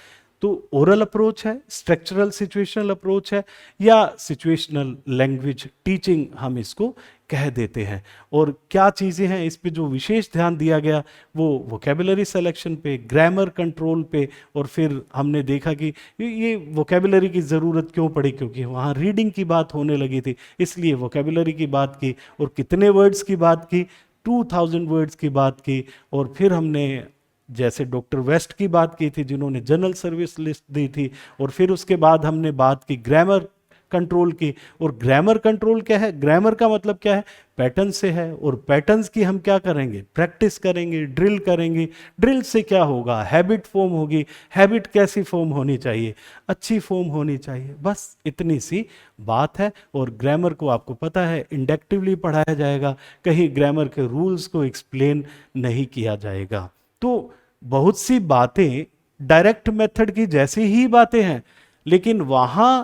तो ओरल अप्रोच है, स्ट्रक्चरल सिचुएशनल अप्रोच है, या सिचुएशनल लैंग्वेज टीचिंग हम इसको कह देते हैं। और क्या चीज़ें हैं इस पे जो विशेष ध्यान दिया गया, वो वोकेबुलरी सिलेक्शन पे, ग्रामर कंट्रोल पे, और फिर हमने देखा कि ये वोकेबुलरी की ज़रूरत क्यों पड़ी, क्योंकि वहाँ रीडिंग की बात होने लगी थी, इसलिए वोकेबुलरी की बात की, और कितने वर्ड्स की बात की, 2000 वर्ड्स की बात की। और फिर हमने जैसे डॉक्टर वेस्ट की बात की थी, जिन्होंने जनरल सर्विस लिस्ट दी थी, और फिर उसके बाद हमने बात की ग्रामर कंट्रोल की। और ग्रामर कंट्रोल क्या है, ग्रामर का मतलब क्या है, पैटर्न से है, और पैटर्न्स की हम क्या करेंगे, प्रैक्टिस करेंगे, ड्रिल करेंगे। ड्रिल से क्या होगा, हैबिट फॉर्म होगी। हैबिट कैसी फॉर्म होनी चाहिए, अच्छी फॉर्म होनी चाहिए। बस इतनी सी बात है। और ग्रामर को आपको पता है इंडक्टिवली पढ़ाया जाएगा, कहीं ग्रामर के रूल्स को एक्सप्लेन नहीं किया जाएगा। तो बहुत सी बातें डायरेक्ट मेथड की जैसी ही बातें हैं, लेकिन वहां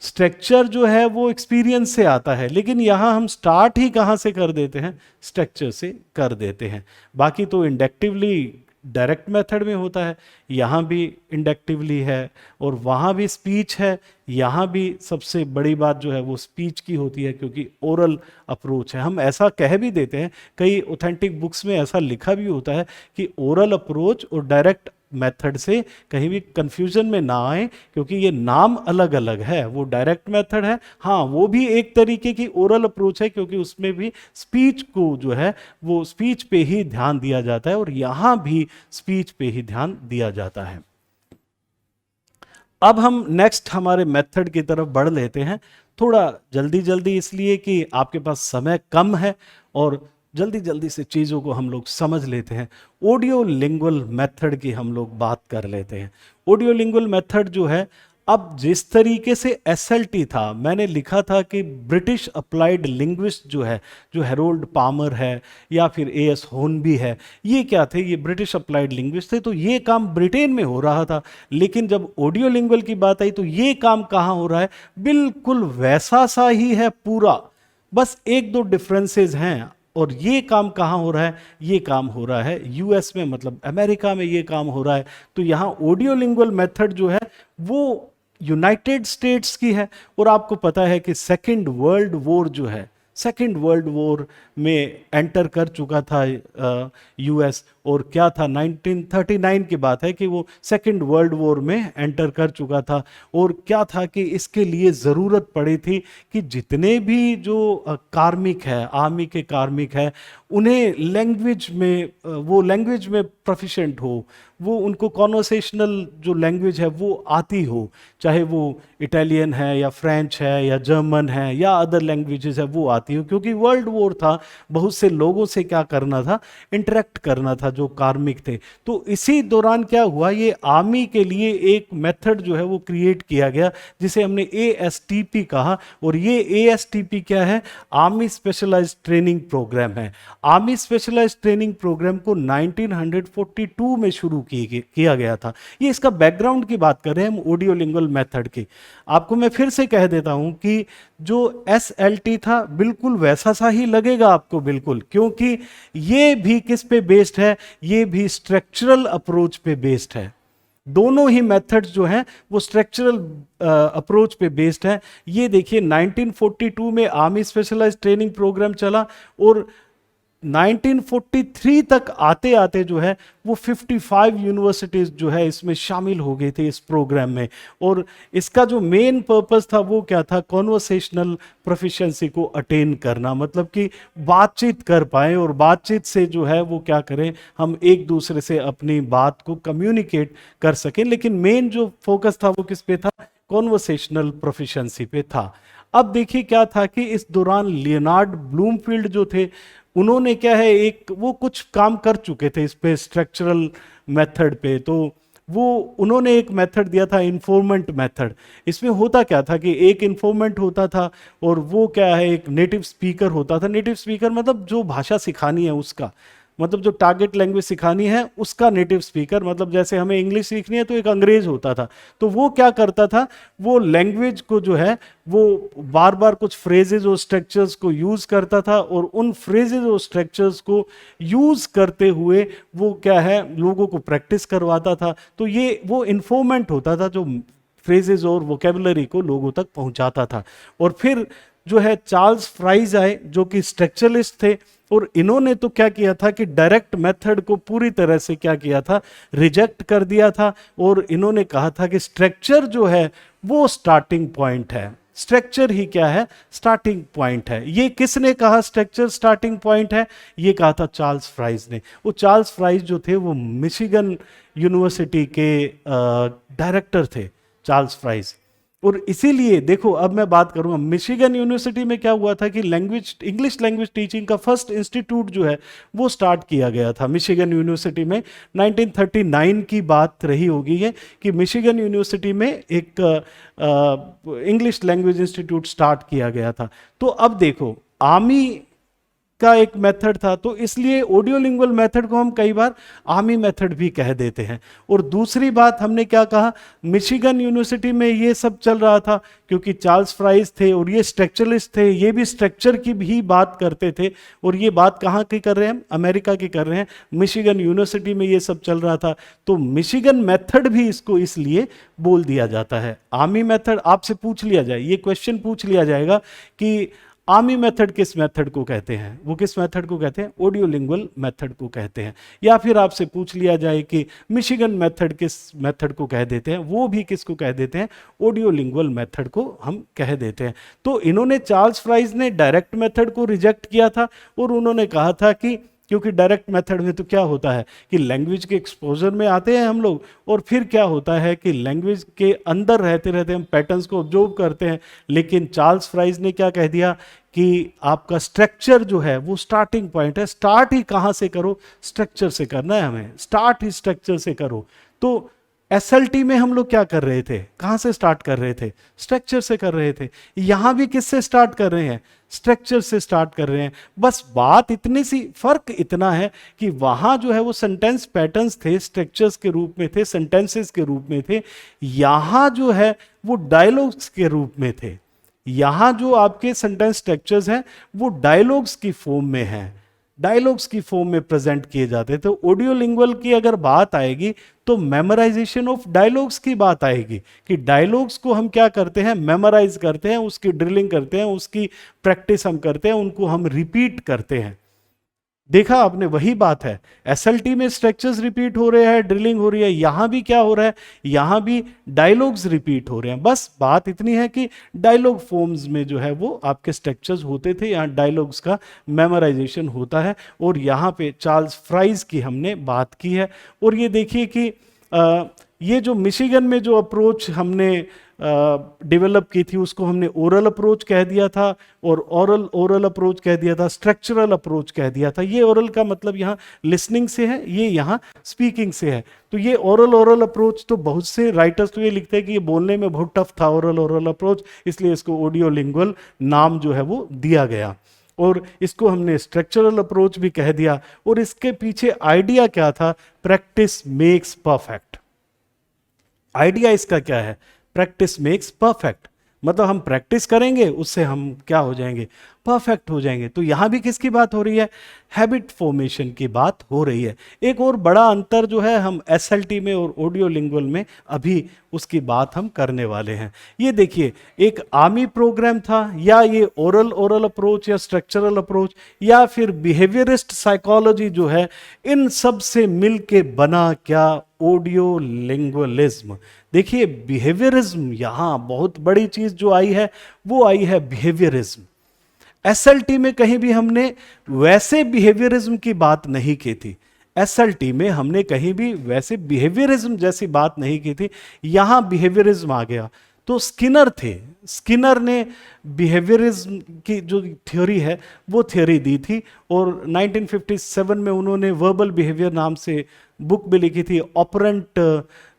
स्ट्रक्चर जो है वो एक्सपीरियंस से आता है, लेकिन यहां हम स्टार्ट ही कहां से कर देते हैं, स्ट्रक्चर से कर देते हैं। बाकी तो इंडक्टिवली डायरेक्ट मेथड में होता है, यहाँ भी इंडक्टिवली है, और वहाँ भी स्पीच है। यहाँ भी सबसे बड़ी बात जो है वो स्पीच की होती है, क्योंकि ओरल अप्रोच है। हम ऐसा कह भी देते हैं, कई ऑथेंटिक बुक्स में ऐसा लिखा भी होता है कि ओरल अप्रोच और डायरेक्ट मेथड से कहीं भी कंफ्यूजन में ना आए, क्योंकि ये नाम अलग अलग है। वो डायरेक्ट मेथड है, हाँ वो भी एक तरीके की ओरल अप्रोच है, क्योंकि उसमें भी स्पीच को जो है वो स्पीच पे ही ध्यान दिया जाता है, और यहां भी स्पीच पे ही ध्यान दिया जाता है। अब हम नेक्स्ट हमारे मेथड की तरफ बढ़ लेते हैं, थोड़ा जल्दी जल्दी, इसलिए कि आपके पास समय कम है और जल्दी जल्दी से चीज़ों को हम लोग समझ लेते हैं। ऑडियो लिंगुअल मेथड की हम लोग बात कर लेते हैं। ऑडियो लिंगुअल मेथड जो है, अब जिस तरीके से एसएलटी था, मैंने लिखा था कि ब्रिटिश अप्लाइड लिंग्विस्ट जो है, जो हैरोल्ड पामर है या फिर एएस होर्नबी है, ये क्या थे, ये ब्रिटिश अप्लाइड लिंग्विस्ट थे। तो ये काम ब्रिटेन में हो रहा था, लेकिन जब ऑडियो लिंगुअल की बात आई तो ये काम कहाँ हो रहा है, बिल्कुल वैसा सा ही है पूरा, बस एक दो डिफरेंसेस हैं। और ये काम कहाँ हो रहा है, ये काम हो रहा है यूएस में, मतलब अमेरिका में ये काम हो रहा है। तो यहाँ ऑडियो लिंगुअल मेथड जो है वो यूनाइटेड स्टेट्स की है। और आपको पता है कि सेकेंड वर्ल्ड वॉर जो है, सेकेंड वर्ल्ड वॉर में एंटर कर चुका था यूएस, और क्या था 1939 की बात है कि वो सेकेंड वर्ल्ड वॉर में एंटर कर चुका था। और क्या था कि इसके लिए ज़रूरत पड़ी थी कि जितने भी जो कार्मिक है, आर्मी के कार्मिक है, उन्हें लैंग्वेज में वो लैंग्वेज में प्रोफिशिएंट हो, वो उनको कॉन्वर्सेशनल जो लैंग्वेज है वो आती हो, चाहे वो इटालियन है या फ्रेंच है या जर्मन है या अदर लैंग्वेजेस है, वो आती हो। क्योंकि वर्ल्ड वॉर था, बहुत से लोगों से क्या करना था, इंटरेक्ट करना था जो कार्मिक थे। तो इसी दौरान क्या हुआ, ये आर्मी के लिए एक मेथड जो है वो क्रिएट किया गया, जिसे हमने एएसटीपी कहा। और ये एएसटीपी क्या है, आर्मी स्पेशलाइज्ड ट्रेनिंग प्रोग्राम है। आर्मी स्पेशलाइज्ड ट्रेनिंग प्रोग्राम को 1942 में शुरू किया गया था। ये इसका बैकग्राउंड की बात कर रहे हैं हम, ऑडियो लिंगुअल मेथड की। आपको मैं फिर से कह देता हूं कि जो एसएलटी था बिल्कुल वैसा सा ही लगेगा आपको, बिल्कुल, क्योंकि ये भी किस पे बेस्ड है, ये भी स्ट्रक्चरल अप्रोच पे बेस्ड है। दोनों ही मेथड्स जो हैं वो स्ट्रक्चरल अप्रोच पे बेस्ड है। ये देखिए 1942 में आर्मी स्पेशलाइज्ड ट्रेनिंग प्रोग्राम चला, और 1943 तक आते आते जो है वो 55 यूनिवर्सिटीज जो है इसमें शामिल हो गई थी इस प्रोग्राम में। और इसका जो मेन पर्पस था वो क्या था, कॉन्वर्सेशनल प्रोफिशिएंसी को अटेन करना, मतलब कि बातचीत कर पाए और बातचीत से जो है वो क्या करें, हम एक दूसरे से अपनी बात को कम्युनिकेट कर सकें। लेकिन मेन जो फोकस था वो किस पे था, कॉन्वर्सेशनल प्रोफिशिएंसी पे था। अब देखिए क्या था कि इस दौरान लियोनार्ड ब्लूमफील्ड जो थे, उन्होंने क्या है, एक वो कुछ काम कर चुके थे इस पे स्ट्रक्चरल मेथड पे। तो वो उन्होंने एक मेथड दिया था, इन्फॉर्मेंट मेथड। इसमें होता क्या था कि एक इन्फॉर्मेंट होता था और वो क्या है, एक नेटिव स्पीकर होता था। नेटिव स्पीकर मतलब जो भाषा सिखानी है उसका, मतलब जो टारगेट लैंग्वेज सिखानी है उसका नेटिव स्पीकर। मतलब जैसे हमें इंग्लिश सीखनी है तो एक अंग्रेज होता था, तो वो क्या करता था, वो लैंग्वेज को जो है वो बार बार कुछ फ्रेजेज और स्ट्रक्चर्स को यूज करता था, और उन फ्रेजेज और स्ट्रक्चर्स को यूज करते हुए वो क्या है, लोगों को प्रैक्टिस करवाता था। तो ये वो इन्फॉर्मेंट होता था जो फ्रेजेज और वोकेबुलरी को लोगों तक पहुंचाता था। और फिर जो है चार्ल्स फ्राइज आए जो कि स्ट्रक्चरलिस्ट थे, और इन्होंने तो क्या किया था कि डायरेक्ट मेथड को पूरी तरह से क्या किया था, रिजेक्ट कर दिया था। और इन्होंने कहा था कि स्ट्रक्चर जो है वो स्टार्टिंग पॉइंट है, स्ट्रक्चर ही क्या है, स्टार्टिंग पॉइंट है। ये किसने कहा स्ट्रक्चर स्टार्टिंग पॉइंट है, ये कहा था चार्ल्स फ्राइज ने। वो चार्ल्स फ्राइज जो थे वो मिशिगन यूनिवर्सिटी के डायरेक्टर थे, चार्ल्स फ्राइज। और इसीलिए देखो, अब मैं बात करूंगा मिशिगन यूनिवर्सिटी में क्या हुआ था कि लैंग्वेज, इंग्लिश लैंग्वेज टीचिंग का फर्स्ट इंस्टीट्यूट जो है वो स्टार्ट किया गया था मिशिगन यूनिवर्सिटी में। 1939 की बात रही होगी ये, कि मिशिगन यूनिवर्सिटी में एक इंग्लिश लैंग्वेज इंस्टीट्यूट स्टार्ट किया गया था। तो अब देखो, आर्मी का एक मेथड था, तो इसलिए ऑडियोलिंगुअल मेथड को हम कई बार आर्मी मेथड भी कह देते हैं। और दूसरी बात हमने क्या कहा, मिशिगन यूनिवर्सिटी में ये सब चल रहा था क्योंकि चार्ल्स फ्राइज थे और ये स्ट्रक्चरलिस्ट थे, ये भी स्ट्रक्चर की भी बात करते थे। और ये बात कहाँ की कर रहे हैं, अमेरिका की कर रहे हैं, मिशिगन यूनिवर्सिटी में ये सब चल रहा था। तो मिशिगन मेथड भी इसको इसलिए बोल दिया जाता है। आर्मी मेथड आपसे पूछ लिया जाए, ये क्वेश्चन पूछ लिया जाएगा कि आर्मी मेथड किस मेथड को कहते हैं, वो किस मेथड को कहते हैं, ऑडियोलिंगुअल मेथड को कहते हैं। या फिर आपसे पूछ लिया जाए कि मिशिगन मेथड किस मेथड को कह देते हैं, वो भी किसको कह देते हैं, ऑडियोलिंगुअल मेथड को हम कह देते हैं। तो इन्होंने, चार्ल्स फ्राइज ने डायरेक्ट मेथड को रिजेक्ट किया था, और उन्होंने कहा था कि क्योंकि डायरेक्ट मेथड में तो क्या होता है कि लैंग्वेज के एक्सपोजर में आते हैं हम लोग, और फिर क्या होता है कि लैंग्वेज के अंदर रहते रहते हम पैटर्न्स को ऑब्जर्व करते हैं। लेकिन चार्ल्स फ्राइज ने क्या कह दिया कि आपका स्ट्रक्चर जो है वो स्टार्टिंग पॉइंट है, स्टार्ट ही कहाँ से करो, स्ट्रक्चर से करना है हमें, स्टार्ट ही स्ट्रक्चर से करो। तो एसएलटी में हम लोग क्या कर रहे थे, कहाँ से स्टार्ट कर रहे थे, स्ट्रक्चर से कर रहे थे। यहाँ भी किससे स्टार्ट कर रहे हैं, स्ट्रक्चर से स्टार्ट कर रहे हैं। बस बात इतनी सी, फर्क इतना है कि वहाँ जो है वो सेंटेंस पैटर्न्स थे, स्ट्रक्चर्स के रूप में थे, सेंटेंसेस के रूप में थे। यहाँ जो है वो डायलॉग्स के रूप में थे। यहाँ जो आपके सेंटेंस स्ट्रक्चर्स हैं वो डायलॉग्स की फॉर्म में हैं, डायलॉग्स की फॉर्म में प्रेजेंट किए जाते हैं। तो ऑडियोलिंगुअल की अगर बात आएगी तो मेमोराइजेशन ऑफ डायलॉग्स की बात आएगी, कि डायलॉग्स को हम क्या करते हैं, मेमोराइज करते हैं, उसकी ड्रिलिंग करते हैं, उसकी प्रैक्टिस हम करते हैं, उनको हम रिपीट करते हैं। देखा आपने, वही बात है, एसएलटी में स्ट्रक्चर्स रिपीट हो रहे हैं, ड्रिलिंग हो रही है, यहां भी क्या हो रहा है, यहां भी डायलॉग्स रिपीट हो रहे हैं। बस बात इतनी है कि डायलॉग फॉर्म्स में जो है वो आपके स्ट्रक्चर्स होते थे, यहाँ डायलॉग्स का मेमोराइजेशन होता है। और यहाँ पे चार्ल्स फ्राइज की हमने बात की है। और ये देखिए कि ये जो मिशिगन में जो अप्रोच हमने डेवलप की थी उसको हमने ओरल अप्रोच कह दिया था, और ओरल अप्रोच कह दिया था, स्ट्रक्चरल अप्रोच कह दिया था। ये ओरल का मतलब यहाँ लिसनिंग से है, ये यहाँ स्पीकिंग से है। तो ये ओरल अप्रोच, तो बहुत से राइटर्स तो ये लिखते हैं कि ये बोलने में बहुत टफ था ओरल अप्रोच, इसलिए इसको ऑडियोलिंगुअल नाम जो है वो दिया गया, और इसको हमने स्ट्रक्चरल अप्रोच भी कह दिया। और इसके पीछे आइडिया क्या था, प्रैक्टिस मेक्स परफेक्ट। आइडिया इसका क्या है, प्रैक्टिस मेक्स परफेक्ट, मतलब हम प्रैक्टिस करेंगे उससे हम क्या हो जाएंगे, परफेक्ट हो जाएंगे। तो यहां भी किसकी बात हो रही है? हैबिट फॉर्मेशन की बात हो रही है। एक और बड़ा अंतर जो है हम एसएलटी में और ऑडियो लिंगुअल में अभी उसकी बात हम करने वाले हैं। ये देखिए, एक आर्मी प्रोग्राम था, या ये ओरल अप्रोच या स्ट्रक्चरल अप्रोच या फिर बिहेवियरिस्ट साइकोलॉजी जो है, इन सब से मिलके बना क्या? ऑडियो लिंगुअलिज्म। देखिए, बिहेवियरिज्म यहां बहुत बड़ी चीज जो आई है वो आई है बिहेवियरिज्म। एसएलटी में कहीं भी हमने वैसे बिहेवियरिज्म की बात नहीं की थी। एसएलटी में हमने कहीं भी वैसे बिहेवियरिज्म जैसी बात नहीं की थी, यहां बिहेवियरिज्म आ गया। तो स्किनर थे, स्किनर ने बिहेवियरिज्म की जो थ्योरी है वो थ्योरी दी थी, और 1957 में उन्होंने वर्बल बिहेवियर नाम से बुक भी लिखी थी। ऑपरेंट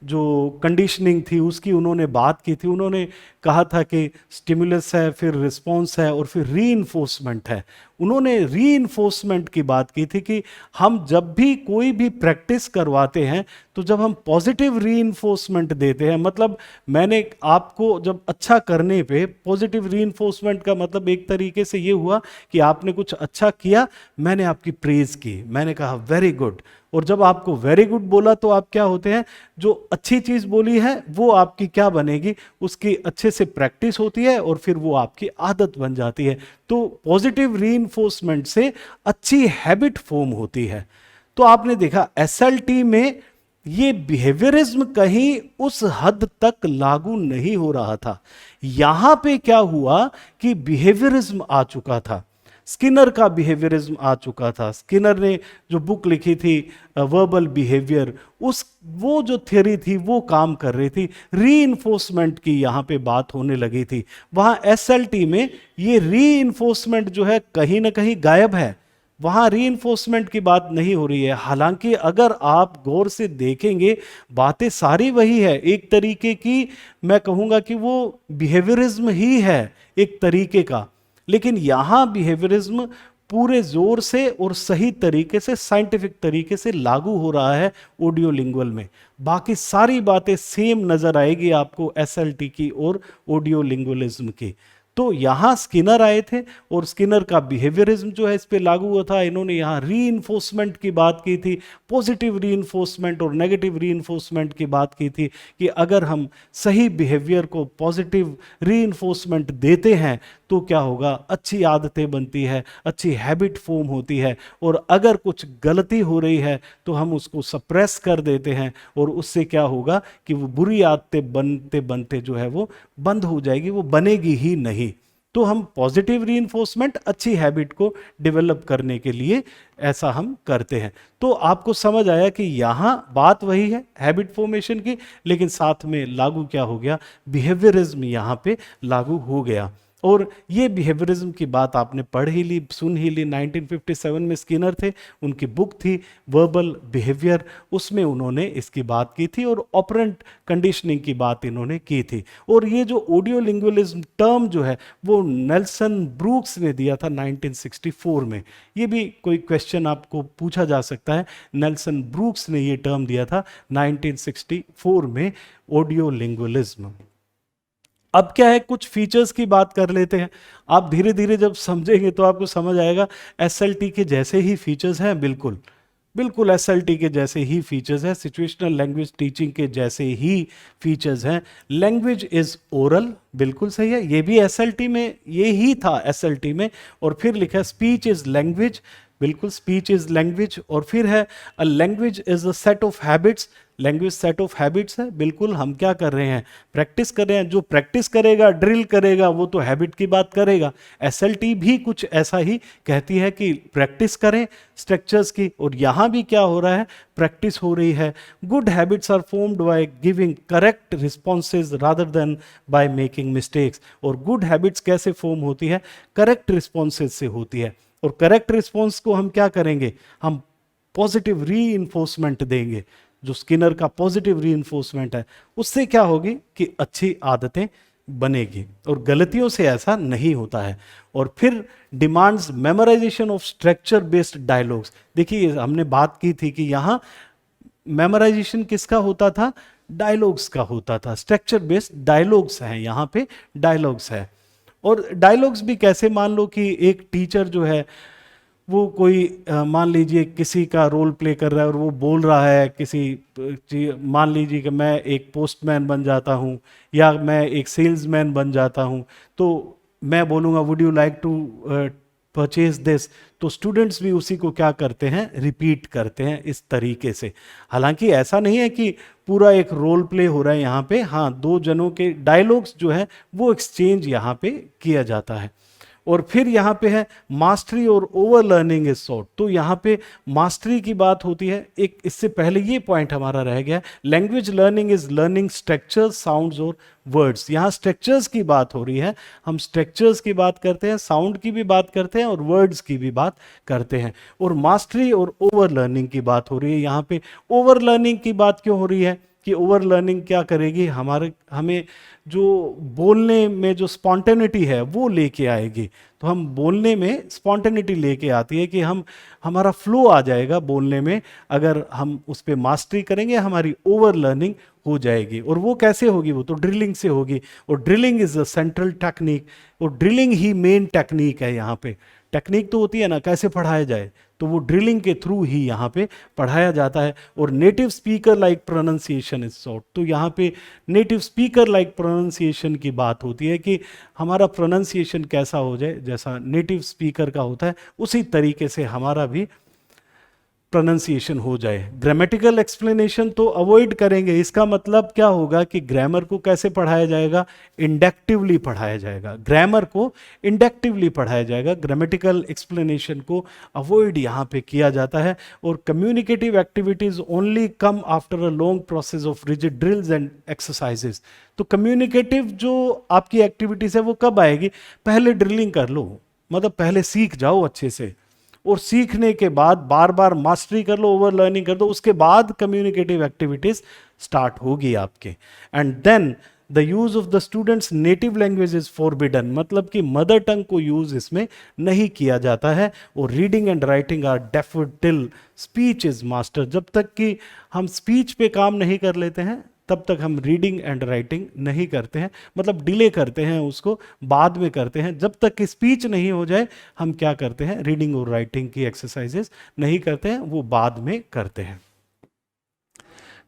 जो कंडीशनिंग थी उसकी उन्होंने बात की थी। उन्होंने कहा था कि स्टिमुलस है, फिर रिस्पॉन्स है, और फिर रीइंफोर्समेंट है। उन्होंने रीइंफोर्समेंट की बात की थी कि हम जब भी कोई भी प्रैक्टिस करवाते हैं तो जब हम पॉजिटिव रीइंफोर्समेंट देते हैं, मतलब मैंने आपको जब अच्छा करने पे पॉजिटिव रीइंफोर्समेंट का मतलब एक तरीके से ये हुआ कि आपने कुछ अच्छा किया, मैंने आपकी प्रेज की, मैंने कहा वेरी गुड, और जब आपको वेरी गुड बोला तो आप क्या होते हैं, जो अच्छी चीज बोली है वो आपकी क्या बनेगी, उसकी अच्छे से प्रैक्टिस होती है और फिर वो आपकी आदत बन जाती है। तो पॉजिटिव रीइंफोर्समेंट से अच्छी हैबिट फॉर्म होती है। तो आपने देखा एसएलटी में ये बिहेवियरिज्म कहीं उस हद तक लागू नहीं हो रहा था। यहां पे क्या हुआ कि बिहेवियरिज्म आ चुका था, स्किनर का बिहेवियरिज्म आ चुका था। स्किनर ने जो बुक लिखी थी वर्बल बिहेवियर, उस वो जो थ्योरी थी वो काम कर रही थी। रीइंफोर्समेंट की यहाँ पे बात होने लगी थी। वहाँ एसएलटी में ये रीइंफोर्समेंट जो है कहीं ना कहीं गायब है, वहाँ रीइंफोर्समेंट की बात नहीं हो रही है। हालांकि अगर आप गौर से देखेंगे बातें सारी वही है, एक तरीके की मैं कहूँगा कि वो बिहेवियरिज्म ही है एक तरीके का, लेकिन यहां बिहेवियरिज्म पूरे जोर से और सही तरीके से साइंटिफिक तरीके से लागू हो रहा है ऑडियो लिंगुअल में। बाकी सारी बातें सेम नजर आएगी आपको एसएलटी की और ऑडियो लिंगुअलिज्म की। तो यहां स्किनर आए थे और स्किनर का बिहेवियरिज्म जो है इस पे लागू हुआ था। इन्होंने यहां रीइंफोर्समेंट की बात की थी, पॉजिटिव रीइंफोर्समेंट और नेगेटिव रीइंफोर्समेंट की बात की थी कि अगर हम सही बिहेवियर को पॉजिटिव रीइंफोर्समेंट देते हैं तो क्या होगा, अच्छी आदतें बनती है, अच्छी हैबिट फॉर्म होती है, और अगर कुछ गलती हो रही है तो हम उसको सप्रेस कर देते हैं, और उससे क्या होगा कि वो बुरी आदतें बनते बनते जो है वो बंद हो जाएगी, वो बनेगी ही नहीं। तो हम पॉजिटिव रीइंफोर्समेंट अच्छी हैबिट को डेवलप करने के लिए ऐसा हम करते हैं। तो आपको समझ आया कि यहां बात वही है हैबिट फॉर्मेशन की, लेकिन साथ में लागू क्या हो गया, बिहेवियरिज्म यहां पे लागू हो गया। और ये बिहेवियरिज्म की बात आपने पढ़ ही ली, सुन ही ली। 1957 में स्किनर थे, उनकी बुक थी वर्बल बिहेवियर, उसमें उन्होंने इसकी बात की थी और ऑपरेंट कंडीशनिंग की बात इन्होंने की थी। और ये जो ऑडियो लिंगुअलिज्म टर्म जो है वो नेल्सन ब्रूक्स ने दिया था 1964 में। ये भी कोई क्वेश्चन आपको पूछा जा सकता है, नेल्सन ब्रूक्स ने ये टर्म दिया था 1964 में, ऑडियो लिंगुअलिज्म। अब क्या है, कुछ फीचर्स की बात कर लेते हैं। आप धीरे धीरे जब समझेंगे तो आपको समझ आएगा एसएलटी के जैसे ही फीचर्स हैं, बिल्कुल बिल्कुल एसएलटी के जैसे ही फीचर्स हैं, सिचुएशनल लैंग्वेज टीचिंग के जैसे ही फीचर्स हैं। लैंग्वेज इज ओरल, बिल्कुल सही है, ये भी एसएलटी में ये ही था एसएलटी में। और फिर लिखा है स्पीच इज लैंग्वेज, बिल्कुल स्पीच इज लैंग्वेज। और फिर है अ language is a set of habits, language set of habits है, बिल्कुल हम क्या कर रहे हैं, प्रैक्टिस कर रहे हैं। जो प्रैक्टिस करेगा, ड्रिल करेगा, वो तो हैबिट की बात करेगा। एसएलटी भी कुछ ऐसा ही कहती है कि प्रैक्टिस करें स्ट्रक्चर्स की, और यहां भी क्या हो रहा है, प्रैक्टिस हो रही है। Good habits are formed by giving correct responses rather than by making mistakes. और गुड हैबिट्स कैसे फॉर्म होती है, करेक्ट रिस्पॉन्सेज से होती है। और करेक्ट रिस्पॉन्स को हम क्या करेंगे, हम पॉजिटिव रीइंफोर्समेंट देंगे। जो स्किनर का पॉजिटिव रीइंफोर्समेंट है, उससे क्या होगी कि अच्छी आदतें बनेगी, और गलतियों से ऐसा नहीं होता है। और फिर demands memorisation of structure based dialogues. देखिए हमने बात की थी कि यहां मेमोराइजेशन किसका होता था, डायलॉग्स का होता था। स्ट्रक्चर बेस्ड डायलॉग्स हैं, यहां पे डायलॉग्स है। और डायलॉग्स भी कैसे, मान लो कि एक टीचर जो है वो कोई मान लीजिए किसी का रोल प्ले कर रहा है और वो बोल रहा है किसी मान लीजिए कि मैं एक पोस्टमैन बन जाता हूँ या मैं एक सेल्समैन बन जाता हूँ, तो मैं बोलूँगा would you like to purchase this, तो स्टूडेंट्स भी उसी को क्या करते हैं, रिपीट करते हैं इस तरीके से। हालांकि ऐसा नहीं है कि पूरा एक रोल प्ले हो रहा है यहाँ पे, हाँ दो जनों के डायलॉग्स जो है वो एक्सचेंज यहाँ पे किया जाता है। और फिर यहाँ पे है मास्टरी और ओवर लर्निंग इज सॉट, तो यहाँ पे मास्टरी की बात होती है। एक इससे पहले ये पॉइंट हमारा रह गया, language learning is learning structures, sounds और वर्ड्स। यहाँ स्ट्रक्चर्स की बात हो रही है, हम स्ट्रक्चर्स की बात करते हैं, साउंड की भी बात करते हैं और वर्ड्स की भी बात करते हैं। और मास्टरी और ओवर लर्निंग की बात हो रही है। यहाँ पे ओवर लर्निंग की बात क्यों हो रही है कि ओवर लर्निंग क्या करेगी, हमें जो बोलने में जो स्पॉन्टेनिटी है वो लेके आएगी। तो हम बोलने में स्पॉन्टेनिटी लेके आती है कि हमारा फ्लो आ जाएगा बोलने में, अगर हम उस पर मास्टरी करेंगे हमारी ओवर लर्निंग हो जाएगी। और वो कैसे होगी, वो तो ड्रिलिंग से होगी। और drilling is a central technique, और ड्रिलिंग ही मेन टेक्निक है। यहाँ पे टेक्निक तो होती है ना कैसे पढ़ाया जाए, तो वो ड्रिलिंग के थ्रू ही यहाँ पे पढ़ाया जाता है। और native speaker like pronunciation is sought, तो यहाँ पे नेटिव स्पीकर लाइक प्रोनाउंसिएशन की बात होती है कि हमारा प्रोनाउंसिएशन कैसा हो जाए, जैसा नेटिव स्पीकर का होता है उसी तरीके से हमारा भी प्रोनाउंसिएशन हो जाए। ग्रामेटिकल एक्सप्लेनेशन तो अवॉइड करेंगे। इसका मतलब क्या होगा कि ग्रामर को कैसे पढ़ाया जाएगा, इंडक्टिवली पढ़ाया जाएगा। ग्रामर को इंडक्टिवली पढ़ाया जाएगा, ग्रामेटिकल एक्सप्लेनेशन को अवॉइड यहाँ पे किया जाता है। और communicative activities only come after a long process of rigid drills and exercises. तो कम्युनिकेटिव जो आपकी एक्टिविटीज है वो कब आएगी, पहले ड्रिलिंग कर लो, मतलब पहले सीख जाओ अच्छे से, और सीखने के बाद बार बार मास्टरी कर लो, ओवर लर्निंग कर दो, उसके बाद कम्युनिकेटिव एक्टिविटीज स्टार्ट होगी आपके। And then the use of the students native language is forbidden, मतलब कि मदर टंग को यूज इसमें नहीं किया जाता है। और reading and writing are deferred till speech is master, जब तक कि हम स्पीच पे काम नहीं कर लेते हैं तब तक हम रीडिंग एंड राइटिंग नहीं करते हैं, मतलब डिले करते हैं, उसको बाद में करते हैं। जब तक कि स्पीच नहीं हो जाए हम क्या करते हैं, रीडिंग और राइटिंग की एक्सरसाइजेस नहीं करते हैं, वो बाद में करते हैं।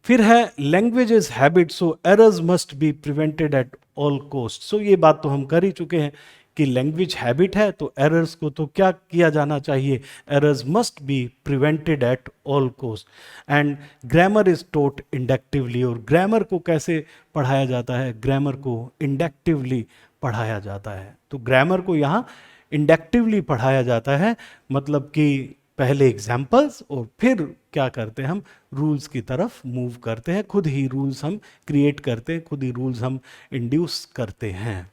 फिर है language is habit, so errors must be prevented at all cost. So ये बात तो हम कर ही चुके हैं कि लैंग्वेज हैबिट है तो एरर्स को तो क्या किया जाना चाहिए, errors must be prevented at all cost. And grammar is taught inductively, और ग्रामर को कैसे पढ़ाया जाता है, ग्रामर को इंडक्टिवली पढ़ाया जाता है। तो ग्रामर को यहाँ इंडक्टिवली पढ़ाया जाता है, मतलब कि पहले एग्जाम्पल्स और फिर क्या करते हैं, हम रूल्स की तरफ मूव करते हैं, खुद ही रूल्स हम क्रिएट करते हैं, खुद ही रूल्स हम इंड्यूस करते हैं।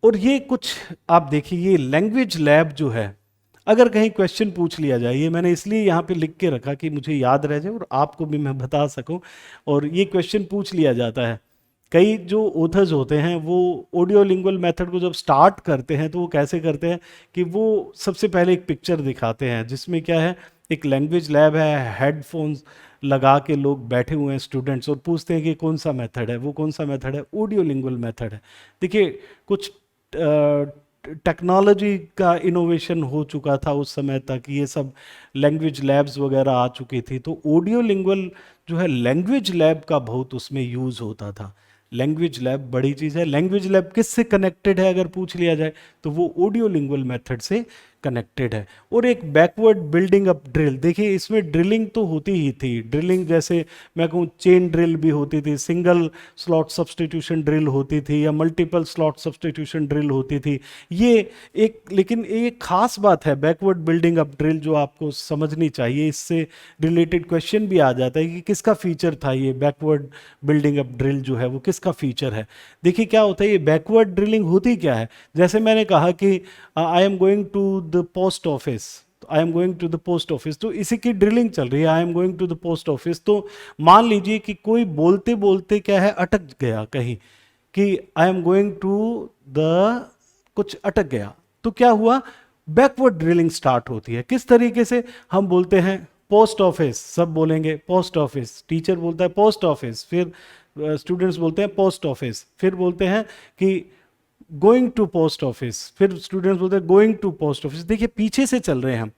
और ये कुछ आप देखिए, ये लैंग्वेज लैब जो है, अगर कहीं क्वेश्चन पूछ लिया जाए, ये मैंने इसलिए यहाँ पे लिख के रखा कि मुझे याद रह जाए और आपको भी मैं बता सकूं। और ये क्वेश्चन पूछ लिया जाता है, कई जो ऑथर्स होते हैं वो ऑडियो लिंगुअल मेथड को जब स्टार्ट करते हैं तो वो कैसे करते हैं कि वो सबसे पहले एक पिक्चर दिखाते हैं जिसमें क्या है, एक लैंग्वेज लैब है, हेडफोन्स लगा के लोग बैठे हुए हैं स्टूडेंट्स, और पूछते हैं कि कौन सा मेथड है, वो कौन सा मेथड है, ऑडियो लिंगुअल मेथड है। देखिए कुछ टेक्नोलॉजी का इनोवेशन हो चुका था उस समय तक, ये सब लैंग्वेज लैब्स वगैरह आ चुकी थी, तो ऑडियो लिंगुअल जो है लैंग्वेज लैब का बहुत उसमें यूज़ होता था। लैंग्वेज लैब बड़ी चीज़ है। लैंग्वेज लैब किससे कनेक्टेड है अगर पूछ लिया जाए तो वो ऑडियो लिंगुअल मेथड से कनेक्टेड है। और एक बैकवर्ड बिल्डिंग अप ड्रिल, देखिए इसमें ड्रिलिंग तो होती ही थी, ड्रिलिंग जैसे मैं कहूँ चेन ड्रिल भी होती थी, सिंगल स्लॉट सब्सटीट्यूशन ड्रिल होती थी, या मल्टीपल स्लॉट सब्सटीट्यूशन ड्रिल होती थी। ये एक, लेकिन एक खास बात है बैकवर्ड बिल्डिंग अप ड्रिल जो आपको समझनी चाहिए, इससे रिलेटेड क्वेश्चन भी आ जाता है कि किसका फीचर था ये बैकवर्ड बिल्डिंग अप ड्रिल जो है वो किसका फीचर है। देखिए क्या होता है, ये बैकवर्ड ड्रिलिंग होती क्या है, जैसे मैंने कहा कि I am going to the post office, I am going to the post office, तो इसी की ड्रिलिंग चल रही है, I am going to the post office. तो मान लीजिए कि कोई बोलते बोलते क्या है अटक गया कहीं, कि I am going to the, कुछ अटक गया, तो क्या हुआ, बैकवर्ड ड्रिलिंग स्टार्ट होती है। किस तरीके से, हम बोलते हैं पोस्ट ऑफिस, सब बोलेंगे पोस्ट ऑफिस, टीचर बोलता है पोस्ट ऑफिस, फिर स्टूडेंट्स बोलते हैं पोस्ट ऑफिस, फिर बोलते हैं कि गोइंग टू पोस्ट ऑफिस, फिर स्टूडेंट्स बोलते हैं गोइंग टू पोस्ट ऑफिस। देखिए पीछे से चल रहे हैं हम,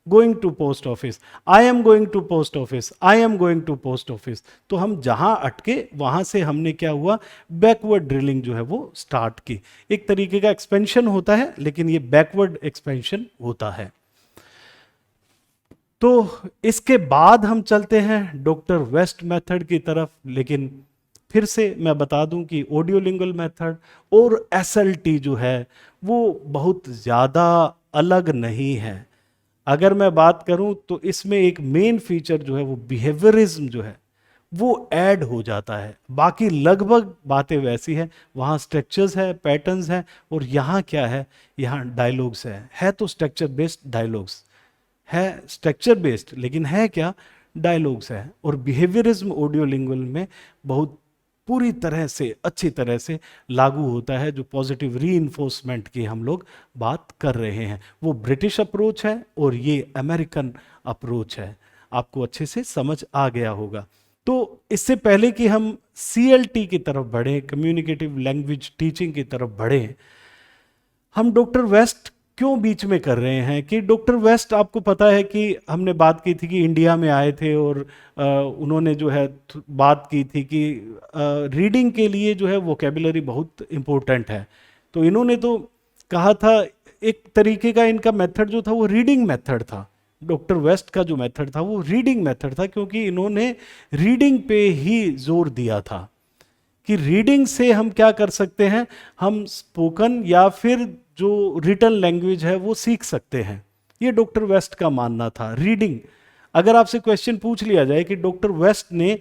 going to post office, I am going to post office, I am going to post office. तो हम जहां अटके वहां से हमने क्या हुआ, बैकवर्ड ड्रिलिंग जो है वो स्टार्ट की। एक तरीके का एक्सपेंशन होता है, लेकिन ये बैकवर्ड एक्सपेंशन होता है। तो इसके बाद हम चलते हैं डॉक्टर वेस्ट मेथड की तरफ। लेकिन फिर से मैं बता दूं कि ऑडियोलिंगुअल मेथड और एसएलटी जो है वो बहुत ज़्यादा अलग नहीं है। अगर मैं बात करूं तो इसमें एक मेन फीचर जो है वो बिहेवियरिज्म जो है वो ऐड हो जाता है। बाकी लगभग बातें वैसी है, वहाँ स्ट्रक्चर्स है, पैटर्न्स हैं, और यहाँ क्या है, यहाँ डायलॉग्स है तो स्ट्रक्चर बेस्ड डायलॉग्स है, स्ट्रक्चर बेस्ड, लेकिन है क्या, डायलॉग्स है। और बिहेवियरिज्म ऑडियोलिंगुअल में बहुत पूरी तरह से अच्छी तरह से लागू होता है। जो पॉजिटिव रीइंफोर्समेंट की हम लोग बात कर रहे हैं वो ब्रिटिश अप्रोच है और ये अमेरिकन अप्रोच है। आपको अच्छे से समझ आ गया होगा। तो इससे पहले कि हम CLT की तरफ बढ़ें, कम्युनिकेटिव लैंग्वेज टीचिंग की तरफ बढ़ें, हम डॉक्टर वेस्ट क्यों बीच में कर रहे हैं कि डॉक्टर वेस्ट, आपको पता है कि हमने बात की थी कि इंडिया में आए थे और उन्होंने जो है बात की थी कि रीडिंग के लिए जो है वोकेबुलरी बहुत इम्पोर्टेंट है। तो इन्होंने तो कहा था, एक तरीके का इनका मेथड जो था वो रीडिंग मेथड था। डॉक्टर वेस्ट का जो मेथड था वो रीडिंग मेथड था, क्योंकि इन्होंने रीडिंग पे ही जोर दिया था कि रीडिंग से हम क्या कर सकते हैं, हम स्पोकन या फिर जो रिटन लैंग्वेज है वो सीख सकते हैं। ये डॉक्टर वेस्ट का मानना था। रीडिंग, अगर आपसे क्वेश्चन पूछ लिया जाए कि डॉक्टर वेस्ट ने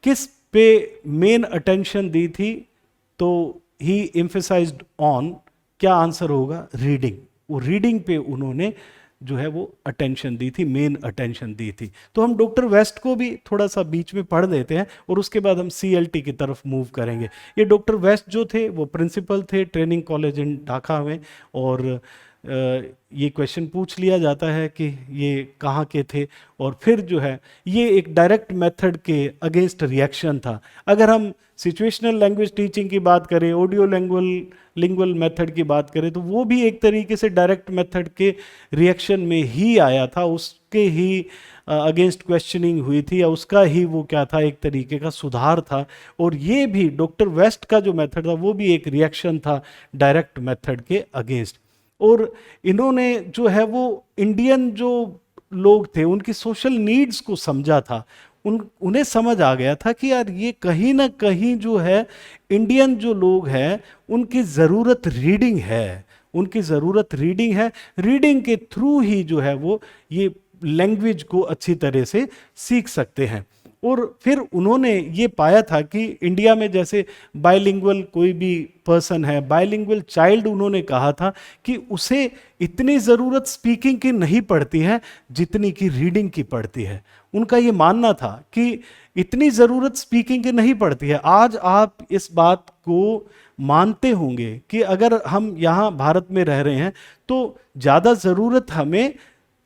किस पे मेन अटेंशन दी थी, तो ही एम्फेसाइज्ड ऑन, क्या आंसर होगा, रीडिंग। वो रीडिंग पे उन्होंने जो है वो अटेंशन दी थी, मेन अटेंशन दी थी। तो हम डॉक्टर वेस्ट को भी थोड़ा सा बीच में पढ़ देते हैं और उसके बाद हम CLT की तरफ मूव करेंगे। ये डॉक्टर वेस्ट जो थे वो प्रिंसिपल थे ट्रेनिंग कॉलेज इन ढाका में, और ये क्वेश्चन पूछ लिया जाता है कि ये कहाँ के थे। और फिर जो है ये एक डायरेक्ट मेथड के अगेंस्ट रिएक्शन था। अगर हम सिचुएशनल लैंग्वेज टीचिंग की बात करें, ऑडियो लिंगुअल मेथड की बात करें, तो वो भी एक तरीके से डायरेक्ट मेथड के रिएक्शन में ही आया था, उसके ही अगेंस्ट क्वेश्चनिंग हुई थी, या उसका ही वो क्या था, एक तरीके का सुधार था। और ये भी डॉक्टर वेस्ट का जो मेथड था वो भी एक रिएक्शन था डायरेक्ट मेथड के अगेंस्ट। और इन्होंने जो है वो इंडियन जो लोग थे उनकी सोशल नीड्स को समझा था। उन्हें समझ आ गया था कि यार ये कहीं ना कहीं जो है इंडियन जो लोग हैं उनकी ज़रूरत रीडिंग है, उनकी ज़रूरत रीडिंग है। रीडिंग के थ्रू ही जो है वो ये लैंग्वेज को अच्छी तरह से सीख सकते हैं। और फिर उन्होंने ये पाया था कि इंडिया में जैसे बायलिंगुअल कोई भी पर्सन है, बायलिंगुअल चाइल्ड, उन्होंने कहा था कि उसे इतनी ज़रूरत स्पीकिंग की नहीं पड़ती है जितनी की रीडिंग की पड़ती है। उनका ये मानना था कि इतनी ज़रूरत स्पीकिंग की नहीं पड़ती है। आज आप इस बात को मानते होंगे कि अगर हम यहाँ भारत में रह रहे हैं तो ज़्यादा ज़रूरत हमें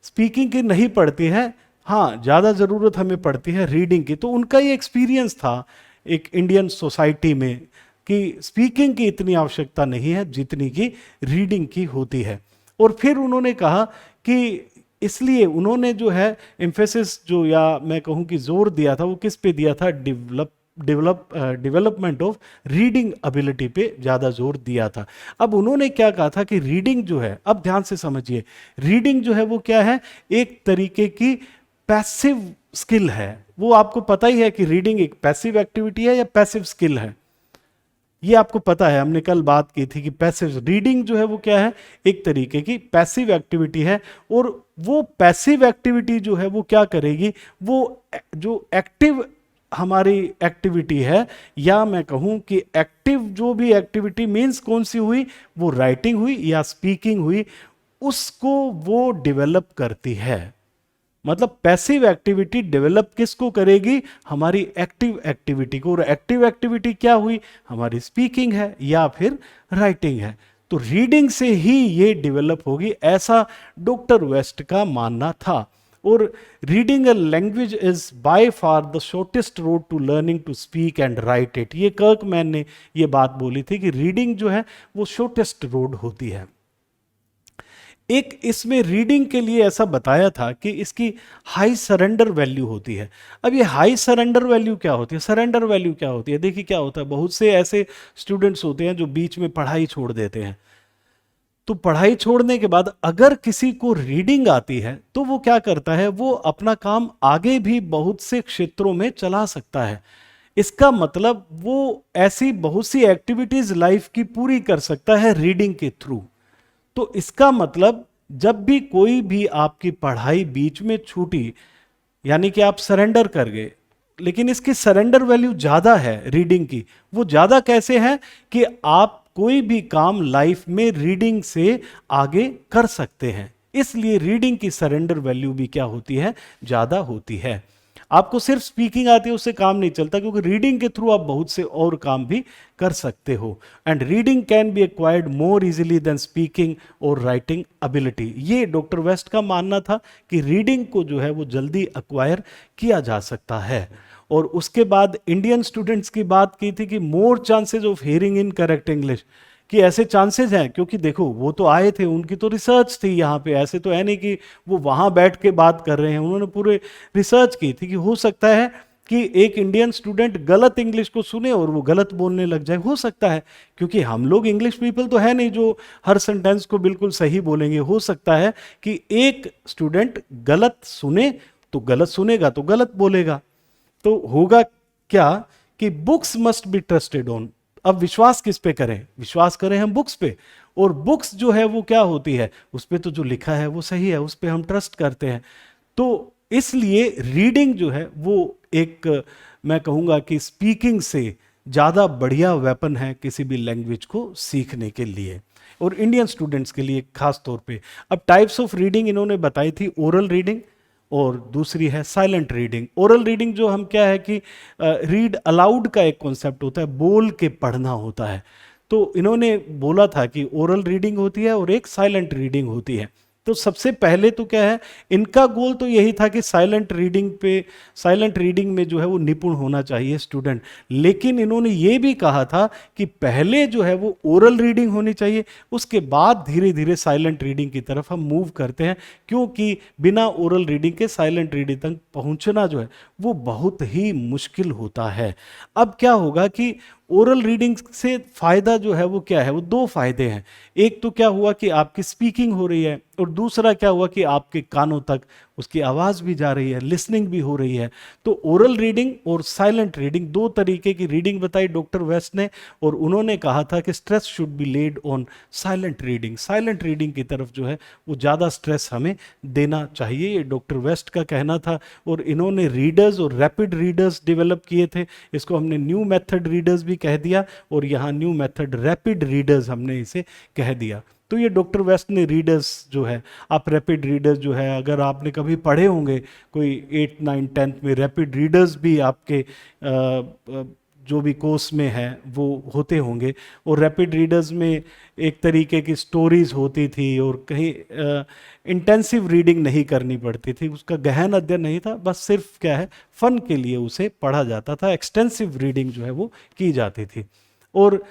स्पीकिंग की नहीं पड़ती है, हाँ ज़्यादा ज़रूरत हमें पड़ती है रीडिंग की। तो उनका ये एक्सपीरियंस था एक इंडियन सोसाइटी में कि स्पीकिंग की इतनी आवश्यकता नहीं है जितनी की रीडिंग की होती है। और फिर उन्होंने कहा कि इसलिए उन्होंने जो है एम्फेसिस जो, या मैं कहूँ कि जोर दिया था, वो किस पे दिया था, डेवलपमेंट ऑफ रीडिंग एबिलिटी पे ज़्यादा जोर दिया था। अब उन्होंने क्या कहा था कि रीडिंग जो है, अब ध्यान से समझिए, रीडिंग जो है वो क्या है, एक तरीके की पैसिव स्किल है। वो आपको पता ही है कि रीडिंग एक पैसिव एक्टिविटी है या पैसिव स्किल है, ये आपको पता है, हमने कल बात की थी कि पैसिव रीडिंग जो है वो क्या है, एक तरीके की पैसिव एक्टिविटी है। और वो पैसिव एक्टिविटी जो है वो क्या करेगी, वो जो एक्टिव हमारी एक्टिविटी है, या मैं कहूँ कि एक्टिव जो भी एक्टिविटी मीन्स कौन सी हुई, वो राइटिंग हुई या स्पीकिंग हुई, उसको वो डेवलप करती है। मतलब पैसिव एक्टिविटी डेवलप किसको करेगी, हमारी एक्टिव एक्टिविटी को। और एक्टिव एक्टिविटी क्या हुई, हमारी स्पीकिंग है या फिर राइटिंग है। तो रीडिंग से ही ये डेवलप होगी, ऐसा डॉक्टर वेस्ट का मानना था। और reading a language is by far the shortest road to learning to speak and write it. ये कर्कमैन ने ये बात बोली थी कि रीडिंग जो है वो शॉर्टेस्ट रोड होती है। एक इसमें रीडिंग के लिए ऐसा बताया था कि इसकी हाई सरेंडर वैल्यू होती है। अब ये हाई सरेंडर वैल्यू क्या होती है, सरेंडर वैल्यू क्या होती है? देखिए क्या होता है, बहुत से ऐसे स्टूडेंट्स होते हैं जो बीच में पढ़ाई छोड़ देते हैं। तो पढ़ाई छोड़ने के बाद अगर किसी को रीडिंग आती है तो वो क्या करता है, वो अपना काम आगे भी बहुत से क्षेत्रों में चला सकता है। इसका मतलब वो ऐसी बहुत सी एक्टिविटीज लाइफ की पूरी कर सकता है रीडिंग के थ्रू। तो इसका मतलब जब भी कोई भी आपकी पढ़ाई बीच में छूटी, यानी कि आप सरेंडर कर गए, लेकिन इसकी सरेंडर वैल्यू ज्यादा है रीडिंग की। वो ज्यादा कैसे है कि आप कोई भी काम लाइफ में रीडिंग से आगे कर सकते हैं, इसलिए रीडिंग की सरेंडर वैल्यू भी क्या होती है, ज्यादा होती है। आपको सिर्फ स्पीकिंग आती है उससे काम नहीं चलता, क्योंकि रीडिंग के थ्रू आप बहुत से और काम भी कर सकते हो। And reading can be acquired more easily than speaking और राइटिंग एबिलिटी। ये डॉक्टर वेस्ट का मानना था कि रीडिंग को जो है वो जल्दी एक्वायर किया जा सकता है। और उसके बाद इंडियन स्टूडेंट्स की बात की थी कि more chances of hearing in correct English, कि ऐसे चांसेस हैं, क्योंकि देखो वो तो आए थे, उनकी तो रिसर्च थी यहाँ पे, ऐसे तो है नहीं कि वो वहाँ बैठ के बात कर रहे हैं, उन्होंने पूरे रिसर्च की थी कि हो सकता है कि एक इंडियन स्टूडेंट गलत इंग्लिश को सुने और वो गलत बोलने लग जाए, हो सकता है, क्योंकि हम लोग इंग्लिश पीपल तो है नहीं जो हर सेंटेंस को बिल्कुल सही बोलेंगे। हो सकता है कि एक स्टूडेंट गलत सुने, तो गलत सुनेगा तो गलत बोलेगा। तो होगा क्या कि books must be trusted on. अब विश्वास किस पे करें, विश्वास करें हम बुक्स पे, और बुक्स जो है वो क्या होती है, उस पे तो जो लिखा है वो सही है, उस पे हम ट्रस्ट करते हैं। तो इसलिए रीडिंग जो है वो एक, मैं कहूंगा कि स्पीकिंग से ज्यादा बढ़िया वेपन है किसी भी लैंग्वेज को सीखने के लिए, और इंडियन स्टूडेंट्स के लिए खास तौर पे। अब टाइप्स ऑफ रीडिंग इन्होंने बताई थी, ओरल रीडिंग और दूसरी है साइलेंट रीडिंग। ओरल रीडिंग जो हम क्या है कि रीड अलाउड का एक कॉन्सेप्ट होता है, बोल के पढ़ना होता है। तो इन्होंने बोला था कि ओरल रीडिंग होती है और एक साइलेंट रीडिंग होती है। तो सबसे पहले तो क्या है, इनका गोल तो यही था कि साइलेंट रीडिंग में जो है वो निपुण होना चाहिए स्टूडेंट। लेकिन इन्होंने ये भी कहा था कि पहले जो है वो ओरल रीडिंग होनी चाहिए, उसके बाद धीरे धीरे साइलेंट रीडिंग की तरफ हम मूव करते हैं, क्योंकि बिना ओरल रीडिंग के साइलेंट रीडिंग तक पहुंचना जो है वो बहुत ही मुश्किल होता है। अब क्या होगा कि ओरल रीडिंग से फायदा जो है वो क्या है, वो दो फायदे हैं। एक तो क्या हुआ कि आपकी स्पीकिंग हो रही है, और दूसरा क्या हुआ कि आपके कानों तक उसकी आवाज भी जा रही है, लिसनिंग भी हो रही है। तो ओरल रीडिंग और साइलेंट रीडिंग, दो तरीके की रीडिंग बताई डॉक्टर वेस्ट ने, और उन्होंने कहा था कि stress should be laid on silent reading. Silent reading की तरफ जो है वो ज्यादा स्ट्रेस हमें देना चाहिए, ये डॉक्टर वेस्ट का कहना था। और इन्होंने रीडर्स और रैपिड रीडर्स डेवलप किए थे, इसको हमने न्यू मेथड रीडर्स भी कह दिया, और यहाँ न्यू मेथड रैपिड रीडर्स हमने इसे कह दिया। तो ये डॉक्टर वेस्ट ने रीडर्स जो है, आप रैपिड रीडर्स जो है, अगर आपने कभी पढ़े होंगे कोई 8, 9, 10th में, रैपिड रीडर्स भी आपके जो भी कोर्स में है वो होते होंगे। और रैपिड रीडर्स में एक तरीके की स्टोरीज होती थी, और कहीं इंटेंसिव रीडिंग नहीं करनी पड़ती थी, उसका गहन अध्ययन नहीं था, बस सिर्फ क्या है फन के लिए उसे पढ़ा जाता था। एक्सटेंसिव रीडिंग जो है वो की जाती थी। और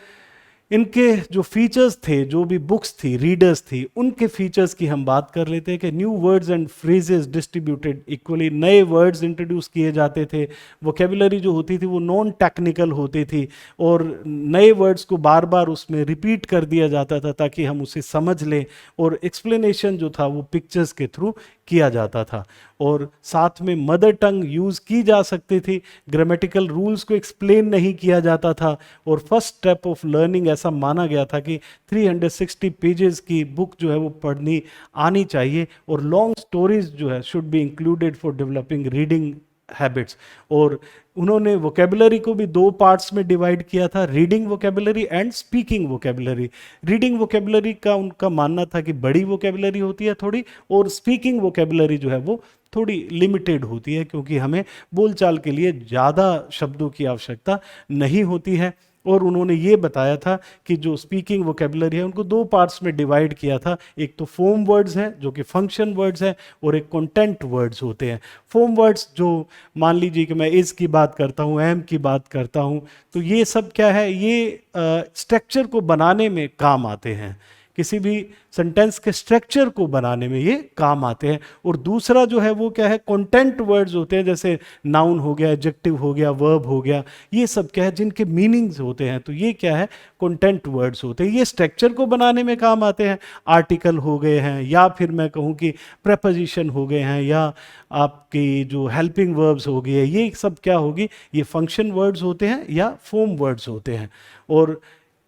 इनके जो फीचर्स थे, जो भी बुक्स थी, रीडर्स थी, उनके फीचर्स की हम बात कर लेते हैं कि new words and phrases distributed equally, नए वर्ड्स इंट्रोड्यूस किए जाते थे, वोकेबुलरी जो होती थी वो नॉन टेक्निकल होती थी, और नए वर्ड्स को बार बार उसमें रिपीट कर दिया जाता था ताकि हम उसे समझ लें, और एक्सप्लेनेशन जो था वो पिक्चर्स के थ्रू किया जाता था। और साथ में मदर टंग यूज की जा सकती थी, ग्रामेटिकल रूल्स को एक्सप्लेन नहीं किया जाता था। और फर्स्ट स्टेप ऑफ लर्निंग ऐसा माना गया था कि 360 पेजेस की बुक जो है वो पढ़नी आनी चाहिए, और लॉन्ग स्टोरीज जो है should be included for developing reading habits. और उन्होंने वोकेबुलरी को भी दो पार्ट्स में डिवाइड किया था, reading vocabulary and speaking vocabulary. Reading vocabulary का उनका मानना था कि बड़ी वोकेबुलरी होती है थोड़ी, और स्पीकिंग वोकेबुलरी जो है वो थोड़ी लिमिटेड होती है, क्योंकि हमें बोलचाल के लिए ज़्यादा शब्दों की आवश्यकता नहीं होती है। और उन्होंने ये बताया था कि जो स्पीकिंग वोकेबुलरी है उनको दो पार्ट्स में डिवाइड किया था। एक तो फॉर्म वर्ड्स हैं जो कि फंक्शन वर्ड्स हैं, और एक कंटेंट वर्ड्स होते हैं। फॉर्म वर्ड्स जो मान लीजिए कि मैं इज की बात करता हूँ, एम की बात करता हूँ, तो ये सब क्या है, ये स्ट्रक्चर को बनाने में काम आते हैं, किसी भी सेंटेंस के स्ट्रक्चर को बनाने में ये काम आते हैं। और दूसरा जो है वो क्या है, कंटेंट वर्ड्स होते हैं, जैसे नाउन हो गया, एडजेक्टिव हो गया, वर्ब हो गया, ये सब क्या है जिनके मीनिंग्स होते हैं, तो ये क्या है, कंटेंट वर्ड्स होते हैं, ये स्ट्रक्चर को बनाने में काम आते हैं। आर्टिकल हो गए हैं, या फिर मैं कहूँ कि प्रेपोजिशन हो गए हैं, या आपकी जो हेल्पिंग वर्ब्स हो गई है, ये सब क्या होगी, ये फंक्शन वर्ड्स होते हैं या फॉर्म वर्ड्स होते हैं। और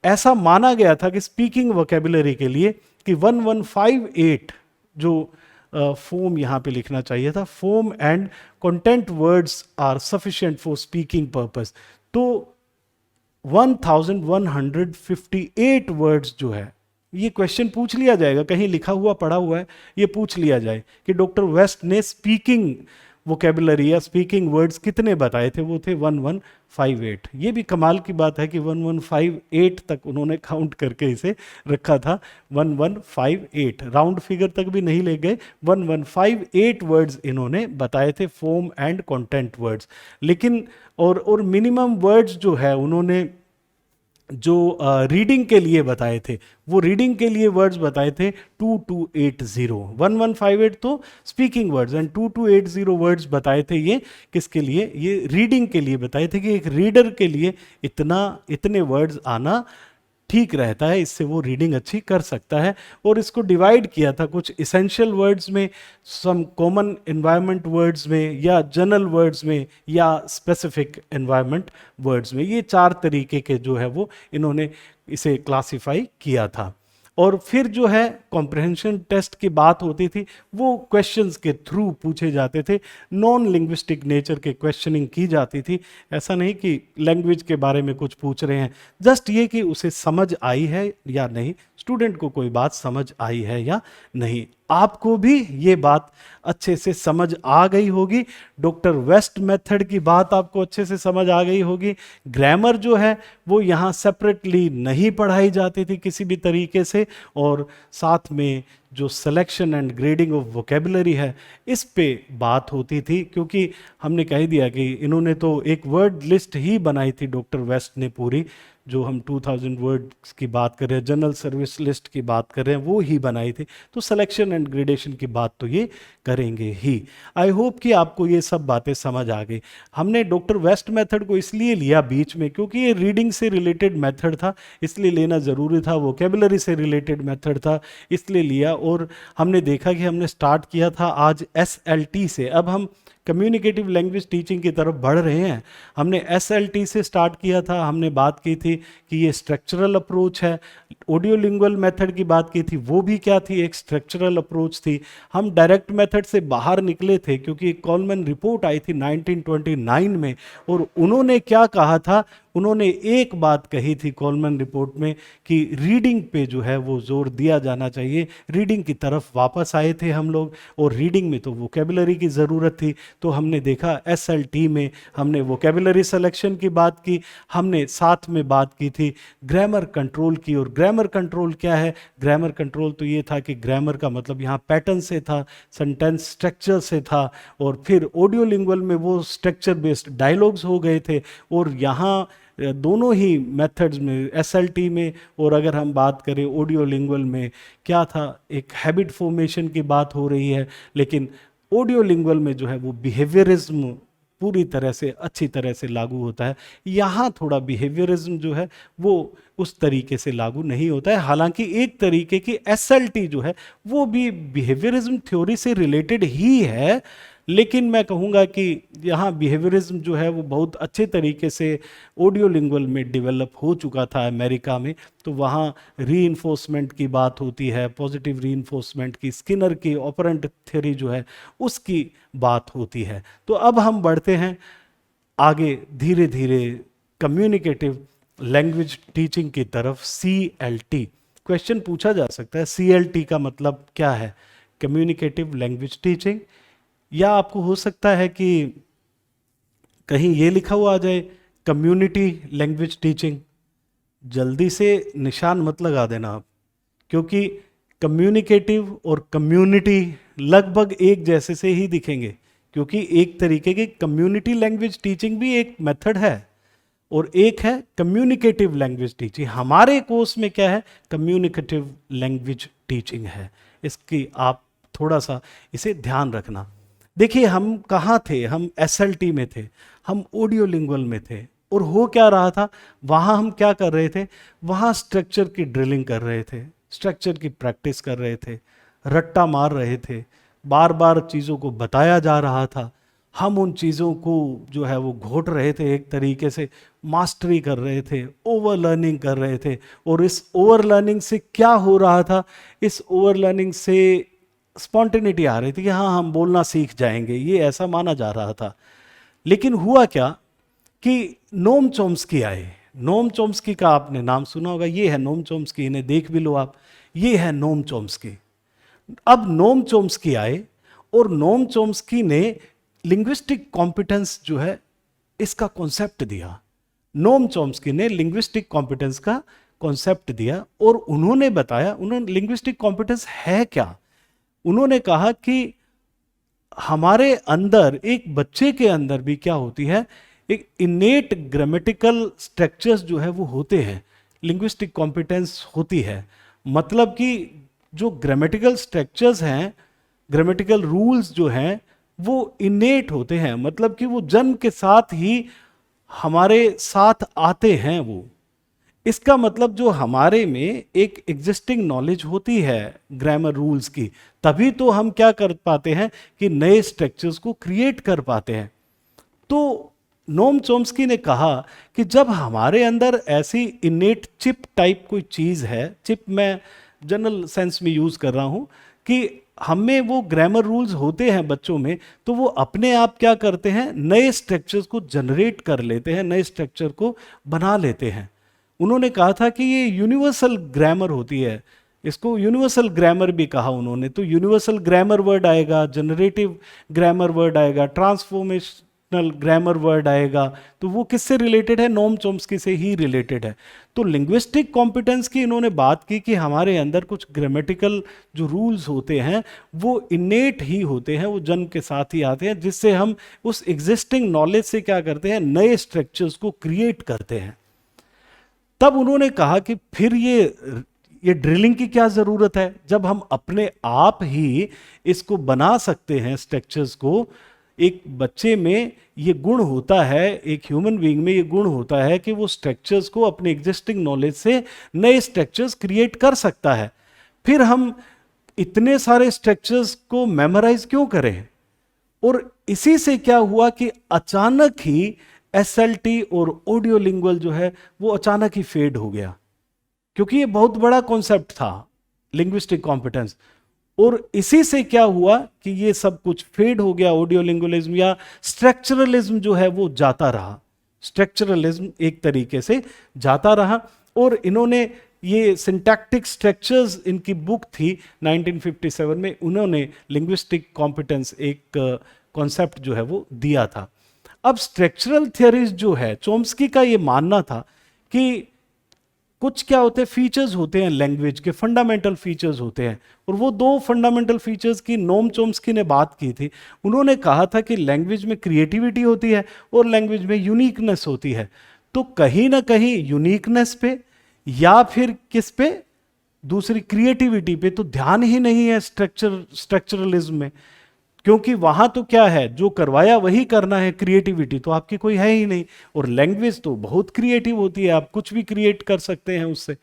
ऐसा माना गया था कि स्पीकिंग वोकेबुलरी के लिए कि 1158 जो फॉर्म यहाँ पे लिखना चाहिए था, form and content words are sufficient for speaking purpose, तो 1158 वर्ड्स जो है, ये क्वेश्चन पूछ लिया जाएगा, कहीं लिखा हुआ पड़ा हुआ है, ये पूछ लिया जाए कि डॉक्टर वेस्ट ने स्पीकिंग वोकेबुलरी या स्पीकिंग वर्ड्स कितने बताए थे, वो थे 1158। ये भी कमाल की बात है कि 1158 तक उन्होंने काउंट करके इसे रखा था, 1158 राउंड फिगर तक भी नहीं ले गए, 1158 वर्ड्स इन्होंने बताए थे, फॉर्म एंड कंटेंट वर्ड्स। लेकिन और मिनिमम वर्ड्स जो है उन्होंने जो रीडिंग के लिए बताए थे, वो रीडिंग के लिए वर्ड्स बताए थे 2280। 1158 तो स्पीकिंग वर्ड्स एंड 2280 वर्ड्स बताए थे ये किसके लिए, ये रीडिंग के लिए बताए थे कि एक रीडर के लिए इतने वर्ड्स आना ठीक रहता है, इससे वो रीडिंग अच्छी कर सकता है। और इसको डिवाइड किया था कुछ इसेंशियल वर्ड्स में, सम कॉमन एनवायरनमेंट वर्ड्स में, या जनरल वर्ड्स में, या स्पेसिफिक एनवायरनमेंट वर्ड्स में। ये चार तरीके के जो है वो इन्होंने इसे क्लासिफाई किया था। और फिर जो है कॉम्प्रहेंशन टेस्ट की बात होती थी, वो क्वेश्चंस के थ्रू पूछे जाते थे, नॉन लिंग्विस्टिक नेचर के क्वेश्चनिंग की जाती थी। ऐसा नहीं कि लैंग्वेज के बारे में कुछ पूछ रहे हैं, जस्ट ये कि उसे समझ आई है या नहीं, स्टूडेंट को कोई बात समझ आई है या नहीं। आपको भी ये बात अच्छे से समझ आ गई होगी, डॉक्टर वेस्ट मेथड की बात आपको अच्छे से समझ आ गई होगी। ग्रामर जो है वो यहाँ सेपरेटली नहीं पढ़ाई जाती थी किसी भी तरीके से, और साथ में जो selection and grading of vocabulary है इस पे बात होती थी, क्योंकि हमने कह दिया कि इन्होंने तो एक वर्ड लिस्ट ही बनाई थी डॉक्टर वेस्ट ने पूरी, जो हम 2000 वर्ड्स की बात कर रहे हैं, जनरल सर्विस लिस्ट की बात कर रहे हैं, वो ही बनाई थी। तो सिलेक्शन एंड ग्रेडेशन की बात तो ये करेंगे ही। आई होप कि आपको ये सब बातें समझ आ गई। हमने डॉक्टर वेस्ट मेथड को इसलिए लिया बीच में क्योंकि ये रीडिंग से रिलेटेड मेथड था, इसलिए लेना ज़रूरी था। वोकेबुलरी से रिलेटेड मेथड था, इसलिए लिया। और हमने देखा कि हमने स्टार्ट किया था आज SLT से, अब हम कम्युनिकेटिव लैंग्वेज टीचिंग की तरफ बढ़ रहे हैं। हमने SLT से स्टार्ट किया था, हमने बात की थी कि ये स्ट्रक्चरल अप्रोच है। ऑडियोलिंगुअल मेथड की बात की थी, वो भी क्या थी, एक स्ट्रक्चरल अप्रोच थी। हम डायरेक्ट मेथड से बाहर निकले थे क्योंकि कॉलमैन रिपोर्ट आई थी 1929 में, और उन्होंने क्या कहा था, उन्होंने एक बात कही थी कॉलमैन रिपोर्ट में कि रीडिंग पे जो है वो जोर दिया जाना चाहिए। रीडिंग की तरफ वापस आए थे हम लोग, और रीडिंग में तो वोकेबुलरी की ज़रूरत थी। तो हमने देखा SLT में हमने वोकेबुलरी सिलेक्शन की बात की, हमने साथ में बात की थी ग्रामर कंट्रोल की। और ग्रामर कंट्रोल क्या है, ग्रामर कंट्रोल तो ये था कि ग्रामर का मतलब यहाँ पैटर्न से था, सेंटेंस स्ट्रक्चर से था, और फिर ऑडियोलिंगुअल में वो स्ट्रक्चर बेस्ड डायलॉग्स हो गए थे। और यहाँ दोनों ही मेथड्स में, SLT में और अगर हम बात करें ऑडियोलिंगुअल में, क्या था, एक हैबिट फॉर्मेशन की बात हो रही है। लेकिन ऑडियोलिंगुअल में जो है वो बिहेवियरिज्म पूरी तरह से अच्छी तरह से लागू होता है। यहाँ थोड़ा बिहेवियरिज्म जो है वो उस तरीके से लागू नहीं होता है। हालांकि एक तरीके की SLT जो है वो भी बिहेवियरिज्म थ्योरी से रिलेटेड ही है, लेकिन मैं कहूँगा कि यहाँ बिहेवियरिज्म जो है वो बहुत अच्छे तरीके से ऑडियोलिंगुअल में डेवलप हो चुका था अमेरिका में। तो वहाँ रीइंफोर्समेंट की बात होती है, पॉजिटिव रीइंफोर्समेंट की, स्किनर की ऑपरेंट थ्योरी जो है उसकी बात होती है। तो अब हम बढ़ते हैं आगे धीरे धीरे कम्युनिकेटिव लैंग्वेज टीचिंग की तरफ। CLT क्वेश्चन पूछा जा सकता है, CLT का मतलब क्या है, कम्युनिकेटिव लैंग्वेज टीचिंग, या आपको हो सकता है कि कहीं ये लिखा हुआ आ जाए कम्युनिटी लैंग्वेज टीचिंग, जल्दी से निशान मत लगा देना आप, क्योंकि कम्युनिकेटिव और कम्युनिटी लगभग एक जैसे से ही दिखेंगे, क्योंकि एक तरीके की कम्युनिटी लैंग्वेज टीचिंग भी एक मेथड है और एक है कम्युनिकेटिव लैंग्वेज टीचिंग। हमारे कोर्स में क्या है, कम्युनिकेटिव लैंग्वेज टीचिंग है। इसकी आप थोड़ा सा इसे ध्यान रखना। देखिए हम कहाँ थे, हम एसएलटी में थे, हम ऑडियो लिंगुअल में थे, और हो क्या रहा था वहाँ, हम क्या कर रहे थे, वहाँ स्ट्रक्चर की ड्रिलिंग कर रहे थे, स्ट्रक्चर की प्रैक्टिस कर रहे थे, रट्टा मार रहे थे, बार बार चीज़ों को बताया जा रहा था, हम उन चीज़ों को जो है वो घोट रहे थे, एक तरीके से मास्टरी कर रहे थे, ओवर लर्निंग कर रहे थे। और इस ओवर लर्निंग से क्या हो रहा था, इस ओवर लर्निंग से स्पॉन्टेनिटी आ रही थी कि हाँ हम बोलना सीख जाएंगे, ये ऐसा माना जा रहा था। लेकिन हुआ क्या कि नोम चॉम्स्की आए। नोम चॉम्स्की का आपने नाम सुना होगा, ये है नोम चॉम्स्की, इन्हें देख भी लो आप, ये है नोम चॉम्स्की। अब नोम चॉम्स्की आए और नोम चॉम्स्की ने लिंग्विस्टिक कॉम्पिटेंस जो है इसका कॉन्सेप्ट दिया। नोम चॉम्स्की ने लिंग्विस्टिक कॉम्पिटेंस का कॉन्सेप्ट दिया और उन्होंने बताया, उन्होंने लिंग्विस्टिक कॉम्पिटेंस है क्या। उन्होंने कहा कि हमारे अंदर, एक बच्चे के अंदर भी क्या होती है, एक इनेट ग्रामेटिकल स्ट्रक्चर्स जो है वो होते हैं, लिंग्विस्टिक कॉम्पिटेंस होती है। मतलब कि जो ग्रामेटिकल स्ट्रक्चर्स हैं, ग्रामेटिकल रूल्स जो हैं वो इनेट होते हैं, मतलब कि वो जन्म के साथ ही हमारे साथ आते हैं। वो इसका मतलब जो हमारे में एक एग्जिस्टिंग नॉलेज होती है ग्रामर रूल्स की, तभी तो हम क्या कर पाते हैं कि नए स्ट्रक्चर्स को क्रिएट कर पाते हैं। तो नोम चॉम्स्की ने कहा कि जब हमारे अंदर ऐसी इनेट चिप टाइप कोई चीज़ है, चिप मैं जनरल सेंस में यूज़ कर रहा हूँ, कि हमें वो ग्रामर रूल्स होते हैं बच्चों में, तो वो अपने आप क्या करते हैं, नए स्ट्रक्चर्स को जनरेट कर लेते हैं, नए स्ट्रक्चर को बना लेते हैं। उन्होंने कहा था कि ये यूनिवर्सल ग्रामर होती है, इसको यूनिवर्सल ग्रामर भी कहा उन्होंने। तो यूनिवर्सल ग्रामर वर्ड आएगा, जनरेटिव ग्रामर वर्ड आएगा, ट्रांसफॉर्मेशनल ग्रामर वर्ड आएगा, तो वो किससे रिलेटेड है, नोम चॉम्स्की से ही रिलेटेड है। तो लिंग्विस्टिक कॉम्पिटेंस की इन्होंने बात की कि हमारे अंदर कुछ ग्रामेटिकल जो रूल्स होते हैं वो इनेट ही होते हैं, वो जन्म के साथ ही आते हैं, जिससे हम उस एग्जिस्टिंग नॉलेज से क्या करते हैं, नए स्ट्रक्चर्स को क्रिएट करते हैं। तब उन्होंने कहा कि फिर ये ड्रिलिंग की क्या जरूरत है, जब हम अपने आप ही इसको बना सकते हैं स्ट्रक्चर्स को। एक बच्चे में ये गुण होता है, एक ह्यूमन बीइंग में ये गुण होता है कि वो स्ट्रक्चर्स को अपने एग्जिस्टिंग नॉलेज से नए स्ट्रक्चर्स क्रिएट कर सकता है। फिर हम इतने सारे स्ट्रक्चर्स को मेमोराइज क्यों करें। और इसी से क्या हुआ कि अचानक ही एसएलटी और ऑडियो लिंगुअल जो है वो अचानक ही फेड हो गया, क्योंकि ये बहुत बड़ा कॉन्सेप्ट था लिंग्विस्टिक कॉम्पिटेंस। और इसी से क्या हुआ कि ये सब कुछ फेड हो गया, ऑडियो लिंगुअलिज्म या स्ट्रक्चरलिज्म जो है वो जाता रहा, स्ट्रक्चरलिज्म एक तरीके से जाता रहा। और इन्होंने ये सिंटैक्टिक स्ट्रक्चर्स, इनकी बुक थी 1957 में, उन्होंने लिंग्विस्टिक कॉम्पिटेंस एक कॉन्सेप्ट जो है वो दिया था। अब स्ट्रक्चरल थियरीज जो है, चॉम्स्की का ये मानना था कि कुछ क्या होते हैं, फीचर्स होते हैं लैंग्वेज के, फंडामेंटल फीचर्स होते हैं। और वो दो फंडामेंटल फीचर्स की नोम चॉम्स्की ने बात की थी। उन्होंने कहा था कि लैंग्वेज में क्रिएटिविटी होती है और लैंग्वेज में यूनिकनेस होती है। तो कहीं ना कहीं यूनिकनेस पे या फिर किस पे, दूसरी क्रिएटिविटी पे तो ध्यान ही नहीं है स्ट्रक्चरलिज्म में, क्योंकि वहां तो क्या है, जो करवाया वही करना है, क्रिएटिविटी तो आपकी कोई है ही नहीं। और लैंग्वेज तो बहुत क्रिएटिव होती है, आप कुछ भी क्रिएट कर सकते हैं उससे।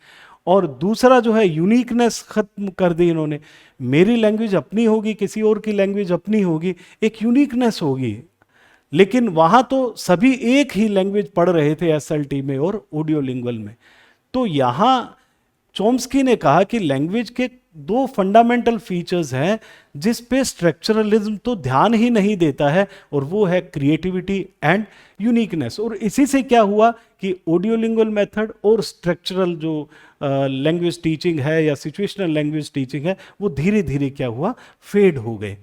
और दूसरा जो है, यूनिकनेस खत्म कर दी इन्होंने, मेरी लैंग्वेज अपनी होगी, किसी और की लैंग्वेज अपनी होगी, एक यूनिकनेस होगी। लेकिन वहां तो सभी एक ही लैंग्वेज पढ़ रहे थे एसएलटी में और ऑडियो लिंगुअल में। तो यहां चॉम्स्की ने कहा कि लैंग्वेज के दो फंडामेंटल फीचर्स हैं जिस पे स्ट्रक्चरलिज्म तो ध्यान ही नहीं देता है, और वो है क्रिएटिविटी एंड यूनिकनेस। और इसी से क्या हुआ कि ऑडियो लिंगुअल मेथड और स्ट्रक्चरल जो लैंग्वेज टीचिंग है या सिचुएशनल लैंग्वेज टीचिंग है, वो धीरे धीरे क्या हुआ, फेड हो गए।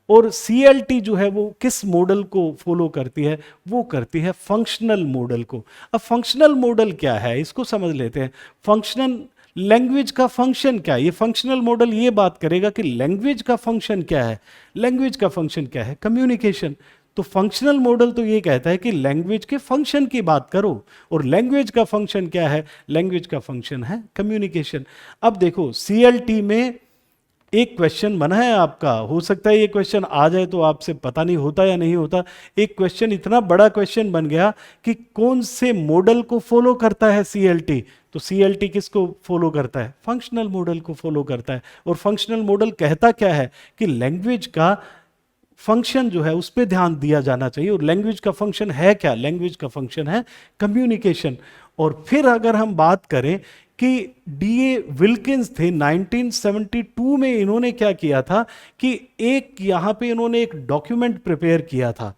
और CLT जो है वो किस मॉडल को फॉलो करती है, वो करती है फंक्शनल मॉडल को। अब फंक्शनल मॉडल क्या है इसको समझ लेते हैं। फंक्शनल लैंग्वेज का फंक्शन क्या है, ये फंक्शनल मॉडल ये बात करेगा कि लैंग्वेज का फंक्शन क्या है। लैंग्वेज का फंक्शन क्या है, कम्युनिकेशन। तो फंक्शनल मॉडल तो ये कहता है कि लैंग्वेज के फंक्शन की बात करो, और लैंग्वेज का फंक्शन क्या है, लैंग्वेज का फंक्शन है कम्युनिकेशन। अब देखो CLT में एक क्वेश्चन बना है आपका, हो सकता है ये क्वेश्चन आ जाए तो आपसे पता नहीं होता या नहीं होता। एक क्वेश्चन इतना बड़ा क्वेश्चन बन गया कि कौन से मॉडल को फॉलो करता है CLT। तो CLT किसको फॉलो करता है, फंक्शनल मॉडल को फॉलो करता है। और फंक्शनल मॉडल कहता क्या है कि लैंग्वेज का फंक्शन जो है उस पर ध्यान दिया जाना चाहिए। और लैंग्वेज का फंक्शन है क्या, लैंग्वेज का फंक्शन है कम्युनिकेशन। और फिर अगर हम बात करें कि DA विल्किंस थे 1972 में, इन्होंने क्या किया था कि एक यहां पे इन्होंने एक डॉक्यूमेंट प्रिपेयर किया था,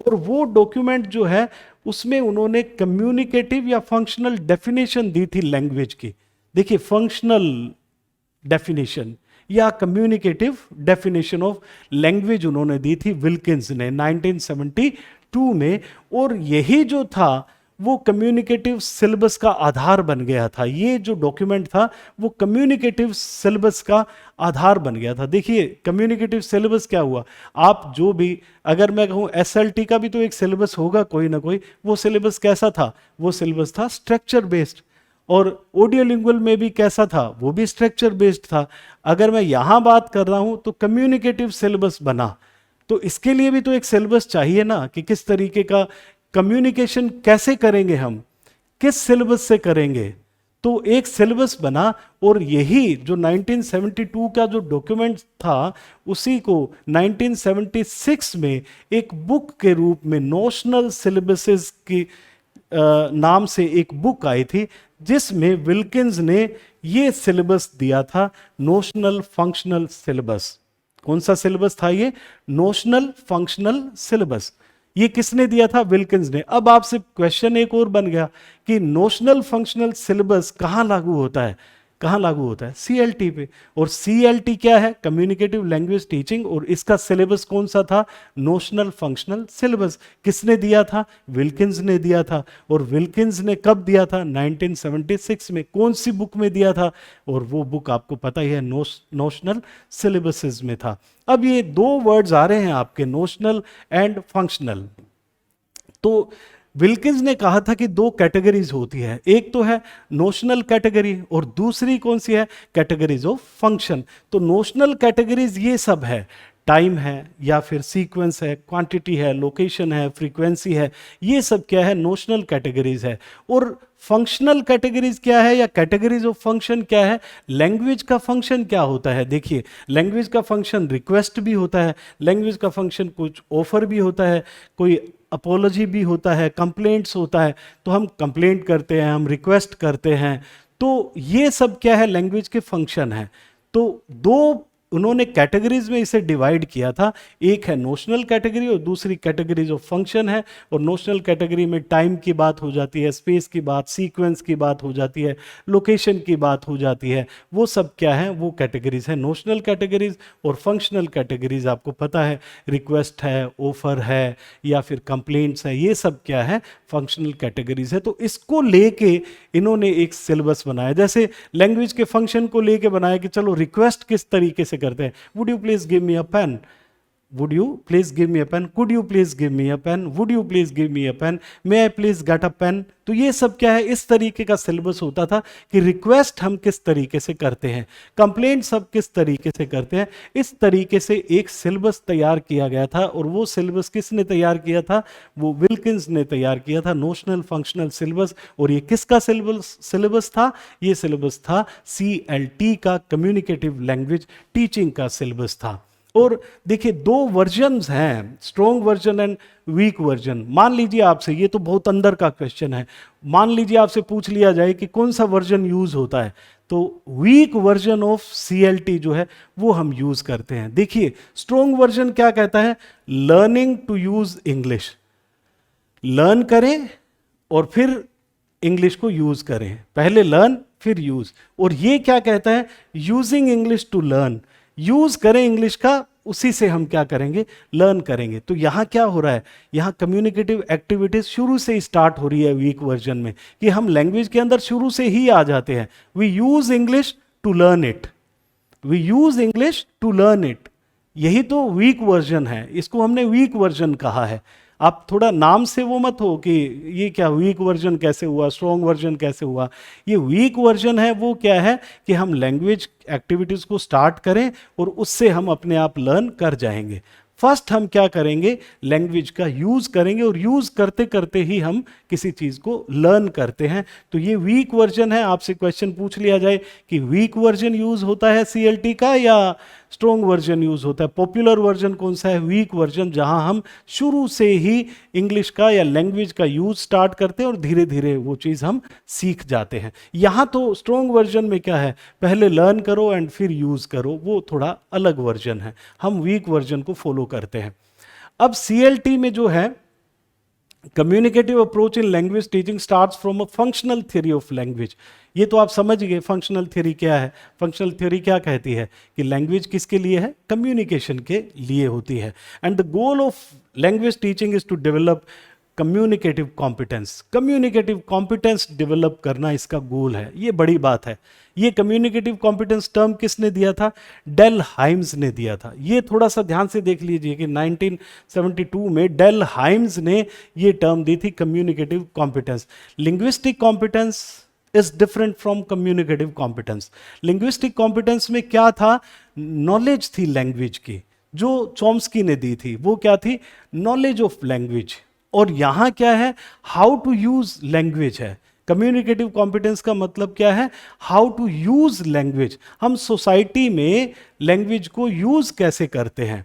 और वो डॉक्यूमेंट जो है उसमें उन्होंने कम्युनिकेटिव या फंक्शनल डेफिनेशन दी थी लैंग्वेज की। देखिए फंक्शनल डेफिनेशन या कम्युनिकेटिव डेफिनेशन ऑफ लैंग्वेज उन्होंने दी थी विल्किंस ने 1972 में। और यही जो था वो कम्युनिकेटिव सिलेबस का आधार बन गया था। ये जो डॉक्यूमेंट था वो कम्युनिकेटिव सिलेबस का आधार बन गया था। देखिए कम्युनिकेटिव सिलेबस क्या हुआ, आप जो भी, अगर मैं कहूँ SLT का भी तो एक सिलेबस होगा कोई ना कोई, वो सिलेबस कैसा था, वो सिलेबस था स्ट्रक्चर बेस्ड। और ऑडियोलिंगुअल में भी कैसा था, वो भी स्ट्रक्चर बेस्ड था। अगर मैं यहां बात कर रहा हूं तो कम्युनिकेटिव सिलेबस बना, तो इसके लिए भी तो एक सिलेबस चाहिए ना कि किस तरीके का कम्युनिकेशन कैसे करेंगे, हम किस सिलेबस से करेंगे। तो एक सिलेबस बना, और यही जो 1972 का जो डॉक्यूमेंट था उसी को 1976 में एक बुक के रूप में नोशनल सिलेबसेस की नाम से एक बुक आई थी, जिसमें विल्किंस ने ये सिलेबस दिया था, नोशनल फंक्शनल सिलेबस। कौन सा सिलेबस था ये, नोशनल फंक्शनल सिलेबस। ये किसने दिया था, विल्किंस ने। अब आपसे क्वेश्चन एक और बन गया कि नोशनल फंक्शनल सिलेबस कहां लागू होता है, कहां लागू होता है, CLT पे। और CLT क्या है, कम्युनिकेटिव लैंग्वेज टीचिंग, और इसका सिलेबस कौन सा था, नोशनल फंक्शनल सिलेबस। किसने दिया था, विल्किंस ने दिया था। और विल्किंस ने कब दिया था, 1976 में। कौन सी बुक में दिया था, और वो बुक आपको पता ही है, नोशनल सिलेबसेस में था। अब ये दो वर्ड्स आ रहे हैं आपके, नोशनल एंड फंक्शनल। तो विल्किंस ने कहा था कि दो कैटेगरीज होती है, एक तो है नोशनल कैटेगरी और दूसरी कौन सी है, कैटेगरीज ऑफ फंक्शन। तो नोशनल कैटेगरीज ये सब है, टाइम है या फिर सीक्वेंस है, क्वांटिटी है, लोकेशन है, फ्रीक्वेंसी है, ये सब क्या है, नोशनल कैटेगरीज है। और फंक्शनल कैटेगरीज क्या है, या कैटेगरीज ऑफ फंक्शन क्या है, लैंग्वेज का फंक्शन क्या होता है। देखिए लैंग्वेज का फंक्शन रिक्वेस्ट भी होता है, लैंग्वेज का फंक्शन कुछ ऑफर भी होता है, कोई अपोलॉजी भी होता है, कंप्लेंट्स होता है। तो हम कंप्लेंट करते हैं, हम रिक्वेस्ट करते हैं, तो ये सब क्या है, लैंग्वेज के फंक्शन है। तो दो उन्होंने कैटेगरीज में इसे डिवाइड किया था, एक है नोशनल कैटेगरी और दूसरी कैटेगरीज ऑफ फंक्शन है। और नोशनल कैटेगरी में टाइम की बात हो जाती है, स्पेस की बात, सीक्वेंस की बात हो जाती है, लोकेशन की बात हो जाती है, वो सब क्या है, वो कैटेगरीज है नोशनल कैटेगरीज। और फंक्शनल कैटेगरीज आपको पता है, रिक्वेस्ट है, ऑफर है, या फिर कंप्लेंट्स है, ये सब क्या है, फंक्शनल कैटेगरीज है। तो इसको लेके इन्होंने एक सिलेबस बनाया, जैसे लैंग्वेज के फंक्शन को लेके बनाया कि चलो रिक्वेस्ट किस तरीके से करते हैं, would you please give me a pen, would you please give me a pen, could you please give me a pen, would you please give me a pen, may I please get a pen. तो ये सब क्या है, इस तरीके का सिलेबस होता था कि रिक्वेस्ट हम किस तरीके से करते हैं, कंप्लेंट सब किस तरीके से करते हैं। इस तरीके से एक सिलेबस तैयार किया गया था, और वो सिलेबस किसने तैयार किया था, वो विल्किंस ने तैयार किया था, नोशनल फंक्शनल सिलेबस। और ये किसका सिलेबस था, ये सिलेबस था CLT का, कम्युनिकेटिव लैंग्वेज टीचिंग का सिलेबस था। और देखिए दो वर्जन्स हैं, strong version and week version. मान लीजिए आपसे, ये तो बहुत अंदर का क्वेश्चन है, मान लीजिए आपसे पूछ लिया जाए कि कौन सा वर्जन यूज होता है, तो वीक वर्जन ऑफ CLT जो है वो हम यूज करते हैं। देखिए स्ट्रॉन्ग वर्जन क्या कहता है, learning to use English, learn करें और फिर इंग्लिश को यूज करें, पहले लर्न फिर यूज। और ये क्या कहता है, using English to learn, use करें इंग्लिश का उसी से हम क्या करेंगे, लर्न करेंगे। तो यहाँ क्या हो रहा है, यहाँ कम्युनिकेटिव एक्टिविटीज शुरू से ही स्टार्ट हो रही है वीक वर्जन में, कि हम लैंग्वेज के अंदर शुरू से ही आ जाते हैं। We use English to learn it, we use English to learn it. यही तो वीक वर्जन है, इसको हमने वीक वर्जन कहा है। आप थोड़ा नाम से वो मत हो कि ये क्या वीक वर्जन कैसे हुआ, स्ट्रॉन्ग वर्जन कैसे हुआ। ये वीक वर्जन है वो क्या है कि हम लैंग्वेज एक्टिविटीज को स्टार्ट करें और उससे हम अपने आप लर्न कर जाएंगे। फर्स्ट हम क्या करेंगे, लैंग्वेज का यूज करेंगे और यूज करते करते ही हम किसी चीज को लर्न करते हैं। तो ये वीक वर्जन है। आपसे क्वेश्चन पूछ लिया जाए कि वीक वर्जन यूज होता है सीएलटी का या स्ट्रॉन्ग वर्जन यूज होता है, पॉपुलर वर्जन कौन सा है, वीक वर्जन, जहां हम शुरू से ही इंग्लिश का या लैंग्वेज का यूज स्टार्ट करते हैं और धीरे धीरे वो चीज हम सीख जाते हैं। यहां तो स्ट्रॉन्ग वर्जन में क्या है, पहले लर्न करो एंड फिर यूज करो, वो थोड़ा अलग वर्जन है। हम वीक वर्जन को फॉलो करते हैं। अब सीएलटी में जो है, communicative approach in language teaching starts from a functional theory of language. ये तो आप समझ गए फंक्शनल थ्योरी क्या है। फंक्शनल थ्योरी क्या कहती है कि लैंग्वेज किसके लिए है, कम्युनिकेशन के लिए होती है। And the goal of language teaching is to develop communicative competence. Communicative competence develop करना इसका गोल है। ये बड़ी बात है। ये कम्युनिकेटिव कॉम्पिटेंस टर्म किसने दिया था, डेल हाइम्स ने दिया था। ये थोड़ा सा ध्यान से देख लीजिए कि 1972 में डेल हाइम्स ने ये टर्म दी थी, communicative competence. Linguistic competence is different from communicative competence. Linguistic competence में क्या था, नॉलेज थी लैंग्वेज की, जो चॉम्स्की ने दी थी, वो क्या थी, नॉलेज ऑफ लैंग्वेज। और यहां क्या है, हाउ टू यूज लैंग्वेज है। कम्युनिकेटिव कॉम्पिटेंस का मतलब क्या है, हाउ टू यूज लैंग्वेज। हम सोसाइटी में लैंग्वेज को यूज कैसे करते हैं।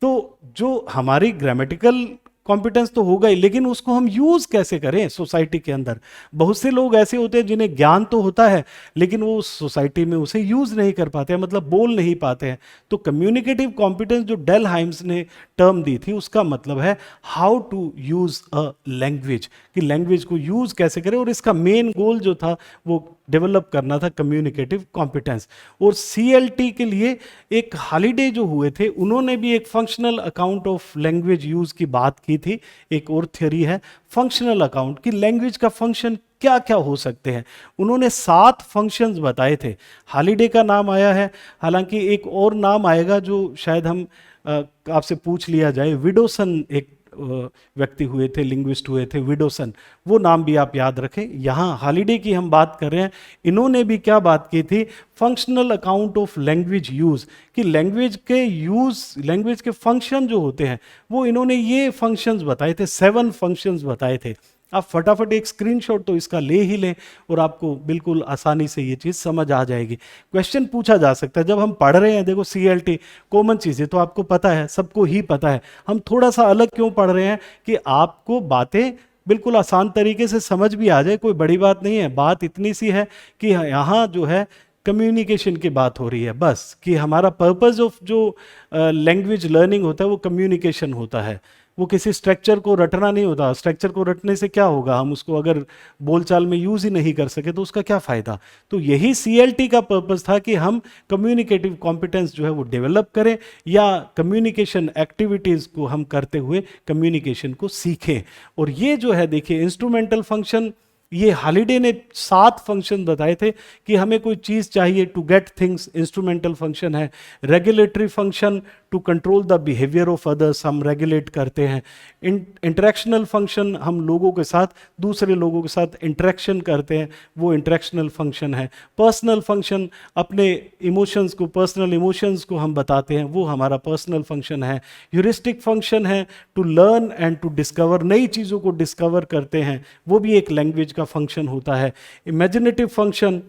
तो जो हमारी ग्रामेटिकल कॉम्पिटेंस तो होगा ही, लेकिन उसको हम यूज कैसे करें सोसाइटी के अंदर। बहुत से लोग ऐसे होते हैं जिन्हें ज्ञान तो होता है लेकिन वो सोसाइटी में उसे यूज नहीं कर पाते हैं, मतलब बोल नहीं पाते हैं। तो कम्युनिकेटिव कॉम्पिटेंस जो डेल हाइम्स ने टर्म दी थी, उसका मतलब है how to use a language, कि लैंग्वेज को यूज कैसे करें। और इसका मेन गोल जो था वो डेवलप करना था कम्युनिकेटिव कॉम्पिटेंस। और सीएलटी के लिए एक हॉलिडे जो हुए थे, उन्होंने भी एक functional account of language use की बात की थी। एक और थ्योरी है फंक्शनल अकाउंट, कि लैंग्वेज का फंक्शन क्या क्या हो सकते हैं। उन्होंने 7 फंक्शंस बताए थे। हॉलिडे का नाम आया है, हालांकि एक और नाम आएगा जो शायद हम आपसे पूछ लिया जाए। विडोसन एक व्यक्ति हुए थे, लिंग्विस्ट हुए थे, विडोसन, वो नाम भी आप याद रखें। यहाँ हॉलिडे की हम बात कर रहे हैं, इन्होंने भी क्या बात की थी, functional account of language use, कि लैंग्वेज के यूज, लैंग्वेज के फंक्शन जो होते हैं वो इन्होंने ये फंक्शंस बताए थे, 7 फंक्शंस बताए थे। आप फटाफट एक स्क्रीनशॉट तो इसका ले ही लें और आपको बिल्कुल आसानी से ये चीज़ समझ आ जाएगी। क्वेश्चन पूछा जा सकता है जब हम पढ़ रहे हैं। देखो सीएलटी कॉमन चीज़ें तो आपको पता है, सबको ही पता है। हम थोड़ा सा अलग क्यों पढ़ रहे हैं कि आपको बातें बिल्कुल आसान तरीके से समझ भी आ जाए, कोई बड़ी बात नहीं है। बात इतनी सी है कि यहाँ जो है कम्युनिकेशन की बात हो रही है बस, कि हमारा पर्पस ऑफ जो लैंग्वेज लर्निंग होता है वो कम्युनिकेशन होता है। वो किसी स्ट्रक्चर को रटना नहीं होता। स्ट्रक्चर को रटने से क्या होगा, हम उसको अगर बोलचाल में यूज ही नहीं कर सके तो उसका क्या फायदा। तो यही सीएलटी का पर्पस था कि हम कम्युनिकेटिव कॉम्पिटेंस जो है वो डेवलप करें, या कम्युनिकेशन एक्टिविटीज को हम करते हुए कम्युनिकेशन को सीखें। और ये जो है देखिए इंस्ट्रूमेंटल फंक्शन, ये हॉलिडे ने 7 फंक्शन बताए थे कि हमें कोई चीज़ चाहिए, to get things instrumental function है। Regulatory function, to control the behaviour of others, हम रेगुलेट करते हैं। इंटरेक्शनल फंक्शन, हम लोगों के साथ, दूसरे लोगों के साथ इंटरेक्शन करते हैं, वो इंटरेक्शनल फंक्शन है। पर्सनल फंक्शन, अपने इमोशंस को, पर्सनल इमोशंस को हम बताते हैं, वो हमारा पर्सनल फंक्शन है। ह्यूरिस्टिक फंक्शन है, to learn and to discover, नई चीज़ों को डिस्कवर करते हैं, वो भी एक लैंग्वेज का फंक्शन होता है। इमेजिनेटिव फंक्शन,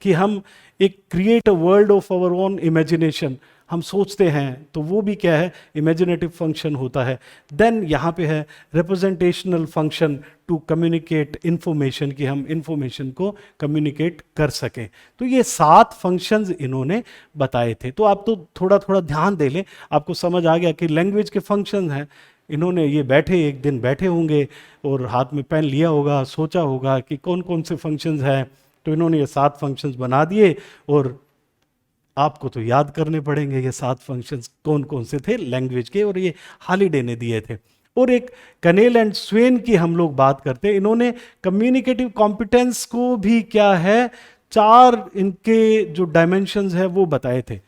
कि हम एक create a world of our own imagination, हम सोचते हैं, तो वो भी क्या है, इमेजिनेटिव फंक्शन होता है। देन यहाँ पे है representational function, to communicate information, कि हम इंफॉर्मेशन को कम्युनिकेट कर सकें। तो ये 7 फंक्शंस इन्होंने बताए थे। तो आप तो थोड़ा थोड़ा ध्यान दे लें, आपको समझ आ गया कि लैंग्वेज के फंक्शन हैं। इन्होंने ये बैठे, एक दिन बैठे होंगे और हाथ में पेन लिया होगा, सोचा होगा कि कौन कौन से फंक्शंस हैं, तो इन्होंने ये 7 फंक्शंस बना दिए और आपको तो याद करने पड़ेंगे ये 7 फंक्शंस कौन कौन से थे लैंग्वेज के, और ये हॉलिडे ने दिए थे। और एक कनेल एंड स्वेन की हम लोग बात करते हैं, इन्होंने कम्युनिकेटिव कॉम्पिटेंस को भी क्या है 4 इनके जो डायमेंशंस है वो बताए थे।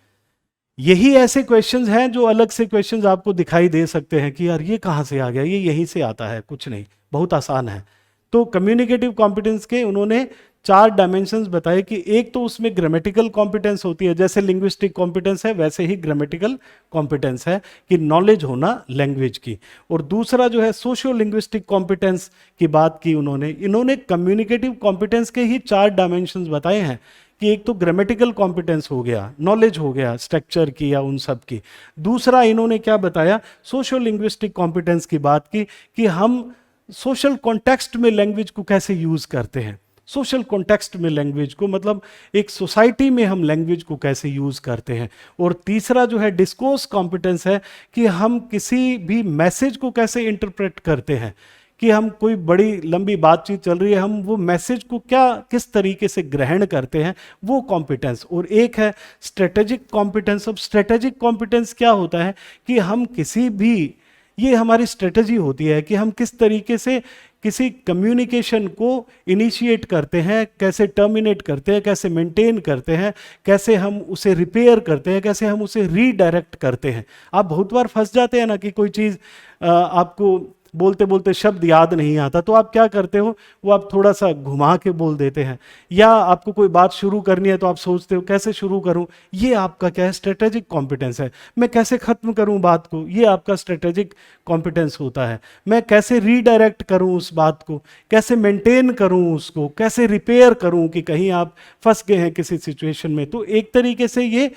यही ऐसे क्वेश्चंस हैं जो अलग से क्वेश्चंस आपको दिखाई दे सकते हैं कि यार ये कहाँ से आ गया, ये यहीं से आता है, कुछ नहीं, बहुत आसान है। तो कम्युनिकेटिव कॉम्पिटेंस के उन्होंने 4 डायमेंशंस बताए कि एक तो उसमें ग्रामेटिकल कॉम्पिटेंस होती है, जैसे लिंग्विस्टिक कॉम्पिटेंस है वैसे ही ग्रामेटिकल कॉम्पिटेंस है कि नॉलेज होना लैंग्वेज की। और दूसरा जो है सोशियो लिंग्विस्टिक कॉम्पिटेंस की बात की उन्होंने। इन्होंने कम्युनिकेटिव कॉम्पिटेंस के ही 4 डायमेंशंस बताए हैं कि एक तो ग्रामेटिकल कॉम्पिटेंस हो गया, नॉलेज हो गया स्ट्रक्चर की या उन सब की। दूसरा इन्होंने क्या बताया, सोशल लिंग्विस्टिक कॉम्पिटेंस की बात की कि हम सोशल कॉन्टेक्स्ट में लैंग्वेज को कैसे यूज करते हैं। सोशल कॉन्टेक्स्ट में लैंग्वेज को मतलब एक सोसाइटी में हम लैंग्वेज को कैसे यूज करते हैं। और तीसरा जो है डिस्कोर्स कॉम्पिटेंस है कि हम किसी भी मैसेज को कैसे इंटरप्रेट करते हैं, कि हम कोई बड़ी लंबी बातचीत चल रही है, हम वो मैसेज को क्या किस तरीके से ग्रहण करते हैं, वो कॉम्पिटेंस। और एक है स्ट्रेटेजिक कॉम्पिटेंस। अब स्ट्रेटेजिक कॉम्पिटेंस क्या होता है कि हम किसी भी, ये हमारी स्ट्रेटजी होती है कि हम किस तरीके से किसी कम्युनिकेशन को इनिशिएट करते हैं, कैसे टर्मिनेट करते हैं, कैसे मेंटेन करते हैं, कैसे हम उसे रिपेयर करते हैं, कैसे हम उसे रीडायरेक्ट करते हैं। आप बहुत बार फंस जाते हैं ना कि कोई चीज़ आपको बोलते बोलते शब्द याद नहीं आता, तो आप क्या करते हो, वो आप थोड़ा सा घुमा के बोल देते हैं। या आपको कोई बात शुरू करनी है तो आप सोचते हो कैसे शुरू करूं, ये आपका क्या है, स्ट्रेटेजिक कॉम्पिटेंस है। मैं कैसे खत्म करूं बात को, ये आपका स्ट्रेटेजिक कॉम्पिटेंस होता है। मैं कैसे रीडायरेक्ट करूं उस बात को, कैसे मेंटेन करूं उसको, कैसे रिपेयर करूं कि कहीं आप फंस गए हैं किसी सिचुएशन में। तो एक तरीके से ये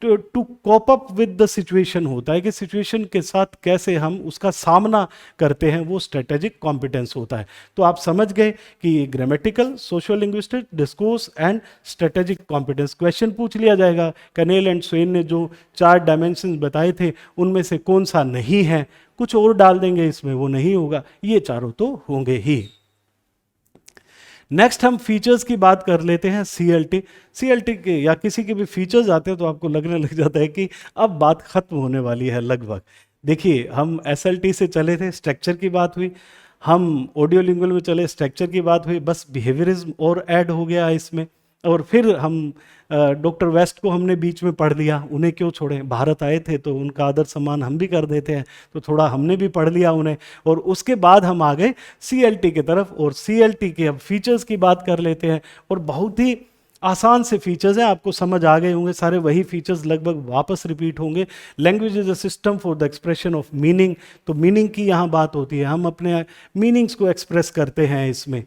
to cope up with the situation होता है कि सिचुएशन के साथ कैसे हम उसका सामना करते हैं, वो स्ट्रेटेजिक कॉम्पिटेंस होता है। तो आप समझ गए कि grammatical, socio linguistic, discourse and strategic competence. Question पूछ लिया जाएगा कनेल एंड स्वेन ने जो 4 डायमेंशंस बताए थे उनमें से कौन सा नहीं है, कुछ और डाल देंगे इसमें, वो नहीं होगा, ये चारों तो होंगे ही। नेक्स्ट हम फीचर्स की बात कर लेते हैं। सीएलटी के या किसी के भी फीचर्स आते हैं तो आपको लगने लग जाता है कि अब बात खत्म होने वाली है लगभग। देखिए हम एसएलटी से चले थे, स्ट्रक्चर की बात हुई, हम ऑडियो लिंगुअल में चले, स्ट्रक्चर की बात हुई, बस बिहेवियरिज्म और ऐड हो गया इसमें। और फिर हम डॉक्टर वेस्ट को हमने बीच में पढ़ लिया, उन्हें क्यों छोड़ें, भारत आए थे तो उनका आदर सम्मान हम भी कर देते हैं, तो थोड़ा हमने भी पढ़ लिया उन्हें। और उसके बाद हम आ गए सीएलटी की तरफ, और सीएलटी के अब फीचर्स की बात कर लेते हैं। और बहुत ही आसान से फीचर्स हैं, आपको समझ आ गए होंगे सारे, वही फीचर्स लगभग वापस रिपीट होंगे। Language is a system for the expression of meaning, तो मीनिंग की यहाँ बात होती है, हम अपने मीनिंग्स को एक्सप्रेस करते हैं इसमें,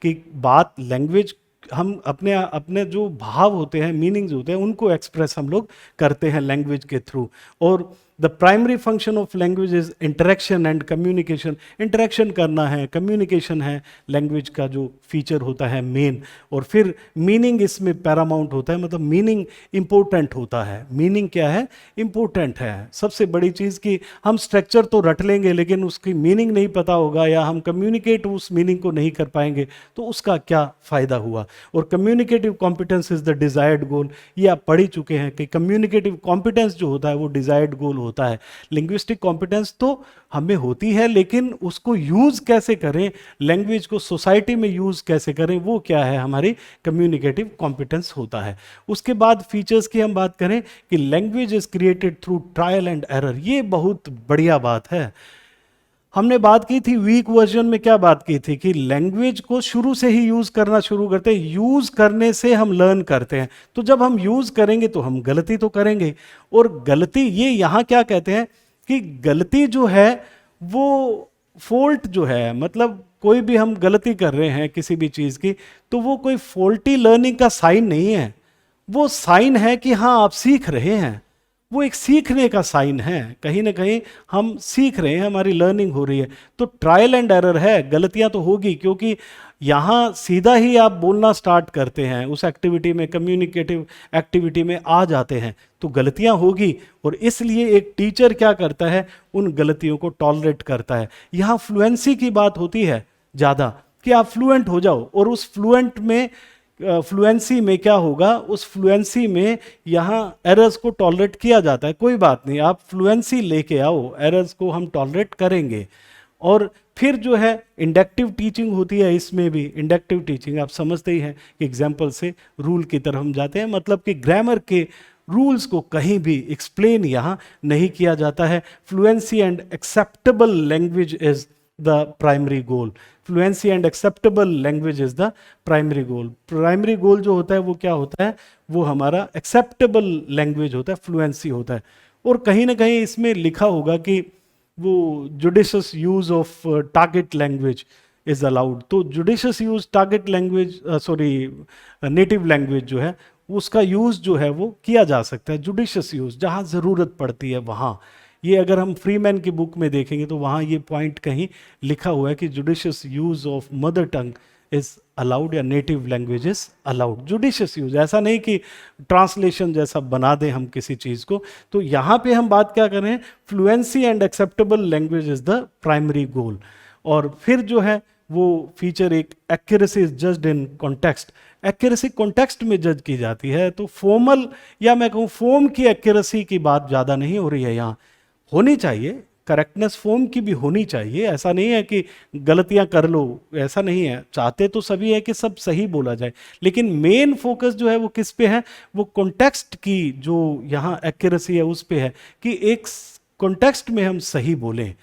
कि बात लैंग्वेज हम अपने अपने जो भाव होते हैं, मीनिंग्स होते हैं, उनको एक्सप्रेस हम लोग करते हैं लैंग्वेज के थ्रू। और the primary function of language is interaction and communication. Interaction करना है, कम्युनिकेशन है लैंग्वेज का जो फीचर होता है मेन। और फिर मीनिंग इसमें पैरामाउंट होता है, मतलब मीनिंग इंपॉर्टेंट होता है। मीनिंग क्या है, इंपॉर्टेंट है। सबसे बड़ी चीज़ कि हम स्ट्रक्चर तो रट लेंगे लेकिन उसकी मीनिंग नहीं पता होगा, या हम कम्युनिकेट उस मीनिंग को नहीं कर पाएंगे तो उसका क्या फ़ायदा हुआ। और communicative competence is the desired goal, ये आप पढ़ ही चुके हैं कि कम्युनिकेटिव कॉम्पिटेंस जो होता है वो डिजायर्ड गोल होता है। लिंग्विस्टिक कॉम्पिटेंस तो हमें होती है, लेकिन उसको यूज कैसे करें, लैंग्वेज को सोसाइटी में यूज कैसे करें, वो क्या है, हमारी कम्युनिकेटिव कॉम्पिटेंस होता है। उसके बाद फीचर्स की हम बात करें कि language is created through trial and error. ये बहुत बढ़िया बात है। हमने बात की थी वीक वर्जन में, क्या बात की थी कि लैंग्वेज को शुरू से ही यूज करना शुरू करते हैं, यूज करने से हम लर्न करते हैं। तो जब हम यूज करेंगे तो हम गलती तो करेंगे, और गलती ये यहाँ क्या कहते हैं कि गलती जो है वो फॉल्ट जो है, मतलब कोई भी हम गलती कर रहे हैं किसी भी चीज की, तो वो कोई फॉल्टी लर्निंग का साइन नहीं है, वो साइन है कि हाँ आप सीख रहे हैं, वो एक सीखने का साइन है। कहीं ना कहीं हम सीख रहे हैं, हमारी लर्निंग हो रही है। तो ट्रायल एंड एरर है, गलतियां तो होगी, क्योंकि यहाँ सीधा ही आप बोलना स्टार्ट करते हैं, उस एक्टिविटी में, कम्युनिकेटिव एक्टिविटी में आ जाते हैं, तो गलतियां होगी। और इसलिए एक टीचर क्या करता है, उन गलतियों को टॉलरेट करता है। यहाँ फ्लुएंसी की बात होती है ज़्यादा, कि आप फ्लुएंट हो जाओ, और उस फ्लुएंट में फ्लुएंसी में क्या होगा, उस फ्लुएंसी में यहाँ एरर्स को टॉलरेट किया जाता है, कोई बात नहीं, आप फ्लुएंसी लेके आओ, एरर्स को हम टॉलरेट करेंगे। और फिर जो है इंडक्टिव टीचिंग होती है, इसमें भी इंडक्टिव टीचिंग आप समझते ही हैं कि एग्जाम्पल से रूल की तरफ हम जाते हैं, मतलब कि ग्रामर के रूल्स को कहीं भी एक्सप्लेन यहाँ नहीं किया जाता है। Fluency and acceptable language is the primary goal. Fluency and acceptable language is the primary goal. Primary goal जो होता है वो क्या होता है, वो हमारा एक्सेप्टेबल लैंग्वेज होता है, फ्लुएंसी होता है। और कहीं ना कहीं इसमें लिखा होगा कि वो judicious use of target language is allowed. तो judicious use target language, native language जो है उसका यूज जो है वो किया जा सकता है, जुडिशियस यूज जहाँ ज़रूरत पड़ती है वहाँ। ये अगर हम फ्रीमैन की बुक में देखेंगे तो वहाँ ये पॉइंट कहीं लिखा हुआ है कि judicious use of mother tongue is allowed या native language is allowed. Judicious use, ऐसा नहीं कि ट्रांसलेशन जैसा बना दें हम किसी चीज़ को। तो यहाँ पे हम बात क्या कर रहे हैं, fluency and acceptable language is the primary goal. और फिर जो है वो फीचर एक accuracy is judged in context. Accuracy context में जज की जाती है, तो फॉर्मल या मैं कहूँ फॉर्म की एक्यूरेसी की बात ज़्यादा नहीं हो रही है यहाँ। होनी चाहिए, करेक्टनेस फॉर्म की भी होनी चाहिए, ऐसा नहीं है कि गलतियां कर लो, ऐसा नहीं है, चाहते तो सभी है कि सब सही बोला जाए, लेकिन मेन फोकस जो है वो किस पे है, वो कॉन्टेक्स्ट की जो यहाँ एक्यूरेसी है उस पे है कि एक कॉन्टेक्स्ट में हम सही बोलें।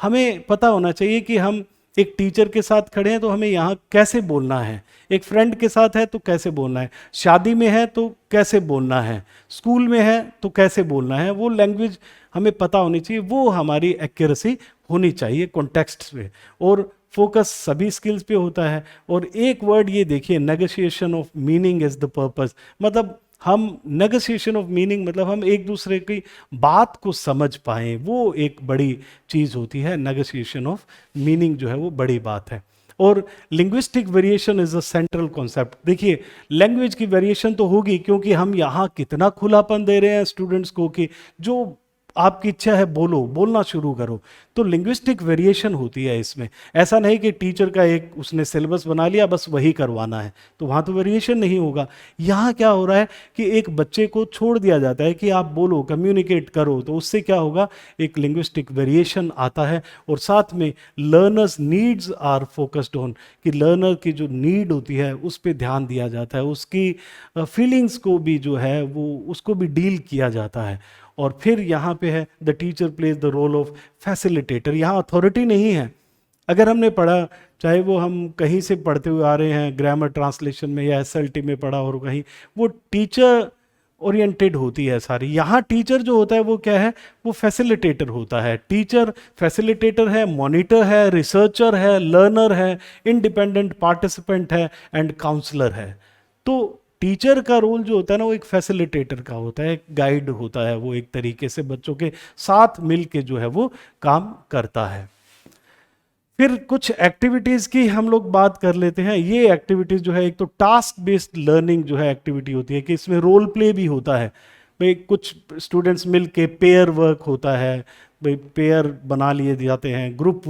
हमें पता होना चाहिए कि हम एक टीचर के साथ खड़े हैं तो हमें यहाँ कैसे बोलना है, एक फ्रेंड के साथ है तो कैसे बोलना है, शादी में है तो कैसे बोलना है, स्कूल में है तो कैसे बोलना है, वो लैंग्वेज हमें पता होनी चाहिए, वो हमारी एक्यूरेसी होनी चाहिए कॉन्टेक्स्ट पे। और फोकस सभी स्किल्स पे होता है। और एक वर्ड ये देखिए, negotiation of meaning is the purpose. मतलब हम नेगोशिएशन ऑफ मीनिंग मतलब हम एक दूसरे की बात को समझ पाएं, वो एक बड़ी चीज़ होती है। नेगोशिएशन ऑफ मीनिंग जो है वो बड़ी बात है। और linguistic variation is a central concept. देखिए लैंग्वेज की वेरिएशन तो होगी, क्योंकि हम यहाँ कितना खुलापन दे रहे हैं स्टूडेंट्स को कि जो आपकी इच्छा है बोलो, बोलना शुरू करो। तो लिंग्विस्टिक वेरिएशन होती है इसमें। ऐसा नहीं कि टीचर का एक उसने सिलेबस बना लिया बस वही करवाना है, तो वहाँ तो वेरिएशन नहीं होगा। यहाँ क्या हो रहा है कि एक बच्चे को छोड़ दिया जाता है कि आप बोलो, कम्युनिकेट करो, तो उससे क्या होगा, एक लिंग्विस्टिक वेरिएशन आता है। और साथ में learners needs are focused on, कि लर्नर की जो नीड होती है उस पर ध्यान दिया जाता है, उसकी फीलिंग्स को भी जो है वो उसको भी डील किया जाता है। और फिर यहाँ पे है the teacher plays the role of facilitator. यहाँ अथॉरिटी नहीं है। अगर हमने पढ़ा, चाहे वो हम कहीं से पढ़ते हुए आ रहे हैं, ग्रामर ट्रांसलेशन में या एसएलटी में पढ़ा और कहीं, वो टीचर ओरिएंटेड होती है सारी। यहाँ टीचर जो होता है वो क्या है, वो फैसिलिटेटर होता है। टीचर फैसिलिटेटर है, मॉनिटर है, रिसर्चर है, लर्नर है, इंडिपेंडेंट पार्टिसिपेंट है एंड काउंसलर है। तो टीचर का रोल जो होता है ना वो एक फैसिलिटेटर का होता है, एक गाइड होता है, वो एक तरीके से बच्चों के साथ मिल के जो है वो काम करता है। फिर कुछ एक्टिविटीज की हम लोग बात कर लेते हैं। ये एक्टिविटीज जो है, एक तो टास्क बेस्ड लर्निंग जो है एक्टिविटी होती है कि इसमें रोल प्ले भी होता है। भाई कुछ स्टूडेंट्स मिल के पेयर वर्क होता है, भाई पेयर बना लिए जाते हैं, ग्रुप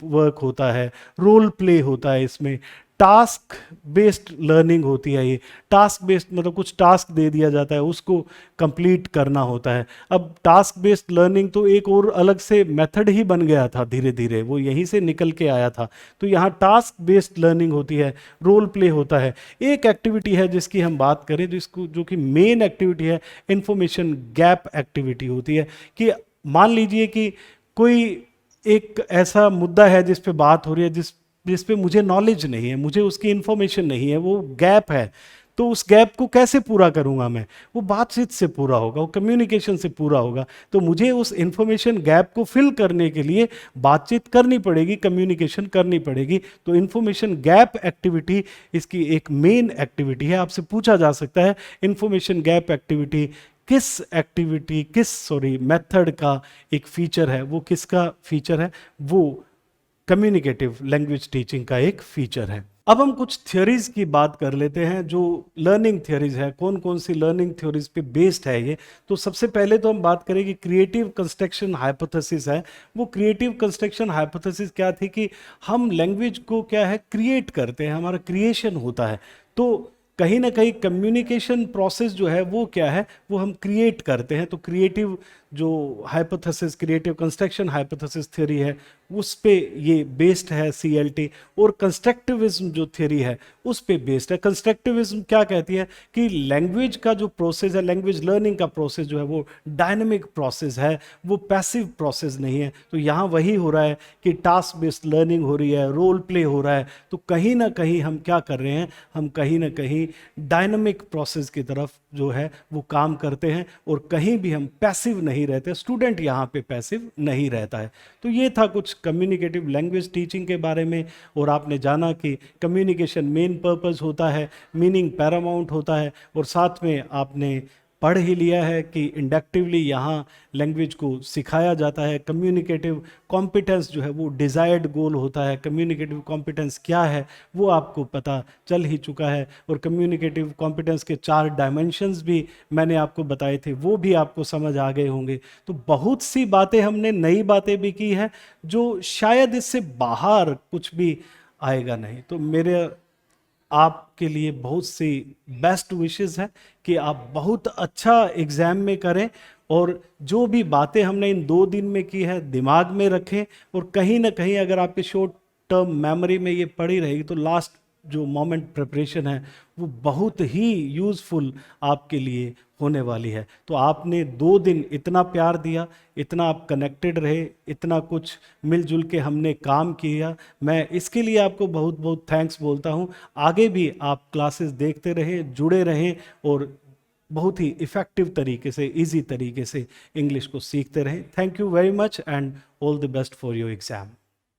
वर्क होता है, रोल प्ले होता है, इसमें टास्क बेस्ड लर्निंग होती है। ये टास्क बेस्ड मतलब कुछ टास्क दे दिया जाता है, उसको कंप्लीट करना होता है। अब टास्क बेस्ड लर्निंग तो एक और अलग से मेथड ही बन गया था, धीरे धीरे वो यहीं से निकल के आया था। तो यहाँ टास्क बेस्ड लर्निंग होती है, रोल प्ले होता है। एक एक्टिविटी है जिसकी हम बात करें जिसको, जो कि मेन एक्टिविटी है, इंफॉर्मेशन गैप एक्टिविटी होती है। कि मान लीजिए कि कोई एक ऐसा मुद्दा है जिस पे बात हो रही है, जिस पे मुझे नॉलेज नहीं है, मुझे उसकी इंफॉर्मेशन नहीं है, वो गैप है। तो उस गैप को कैसे पूरा करूंगा मैं, वो बातचीत से पूरा होगा, वो कम्युनिकेशन से पूरा होगा। तो मुझे उस इंफॉर्मेशन गैप को फिल करने के लिए बातचीत करनी पड़ेगी, कम्युनिकेशन करनी पड़ेगी। तो इंफॉर्मेशन गैप एक्टिविटी इसकी एक मेन एक्टिविटी है। आपसे पूछा जा सकता है इंफॉर्मेशन गैप एक्टिविटी किस मेथड का एक फीचर है, वो किसका फीचर है, वो कम्युनिकेटिव लैंग्वेज टीचिंग का एक फीचर है। अब हम कुछ थ्योरीज की बात कर लेते हैं, जो लर्निंग थ्योरीज है। कौन कौन सी लर्निंग थ्योरीज पे बेस्ड है ये। तो सबसे पहले तो हम बात करें कि क्रिएटिव कंस्ट्रक्शन हाइपोथेसिस है। वो क्रिएटिव कंस्ट्रक्शन हाइपोथेसिस क्या थी कि हम लैंग्वेज को क्या है क्रिएट करते हैं, हमारा क्रिएशन होता है। तो कहीं ना कहीं कम्युनिकेशन प्रोसेस जो है वो क्या है, वो हम क्रिएट करते हैं। तो क्रिएटिव जो hypothesis, creative construction hypothesis theory है, उस पे ये बेस्ड है सीएलटी। और कंस्ट्रक्टिविज्म जो थ्योरी है उस पे बेस्ड है। कंस्ट्रक्टिविज्म क्या कहती है कि लैंग्वेज का जो प्रोसेस है, लैंग्वेज लर्निंग का प्रोसेस जो है वो डायनेमिक प्रोसेस है, वो पैसिव प्रोसेस नहीं है। तो यहाँ वही हो रहा है कि टास्क बेस्ड लर्निंग हो रही है, रोल प्ले हो रहा है। तो कहीं ना कहीं हम क्या कर रहे हैं, हम कहीं ना कहीं डायनामिक प्रोसेस की तरफ जो है वो काम करते हैं, और कहीं भी हम पैसिव नहीं रहते। स्टूडेंट यहाँ पे पैसिव नहीं रहता है। तो ये था कुछ कम्युनिकेटिव लैंग्वेज टीचिंग के बारे में। और आपने जाना कि कम्युनिकेशन मेन पर्पस होता है, मीनिंग पैरामाउंट होता है। और साथ में आपने पढ़ ही लिया है कि इंडक्टिवली यहाँ लैंग्वेज को सिखाया जाता है। कम्युनिकेटिव कॉम्पिटेंस जो है वो डिज़ायर्ड गोल होता है। कम्युनिकेटिव कॉम्पिटेंस क्या है वो आपको पता चल ही चुका है। और कम्युनिकेटिव कॉम्पिटेंस के 4 डायमेंशंस भी मैंने आपको बताए थे, वो भी आपको समझ आ गए होंगे। तो बहुत सी बातें हमने, नई बातें भी की है जो शायद इससे बाहर कुछ भी आएगा नहीं। तो मेरे आपके लिए बहुत सी बेस्ट विशेस है कि आप बहुत अच्छा एग्जाम में करें, और जो भी बातें हमने इन 2 दिन में की है दिमाग में रखें। और कहीं ना कहीं अगर आपके शॉर्ट टर्म मेमोरी में ये पड़ी रहेगी तो लास्ट जो मोमेंट प्रिपरेशन है वो बहुत ही यूज़फुल आपके लिए होने वाली है। तो आपने 2 दिन इतना प्यार दिया, इतना आप कनेक्टेड रहे, इतना कुछ मिलजुल के हमने काम किया, मैं इसके लिए आपको बहुत बहुत थैंक्स बोलता हूँ। आगे भी आप क्लासेस देखते रहें, जुड़े रहें, और बहुत ही इफ़ेक्टिव तरीके से, इजी तरीके से इंग्लिश को सीखते रहें। Thank you very much and all the best for your exam.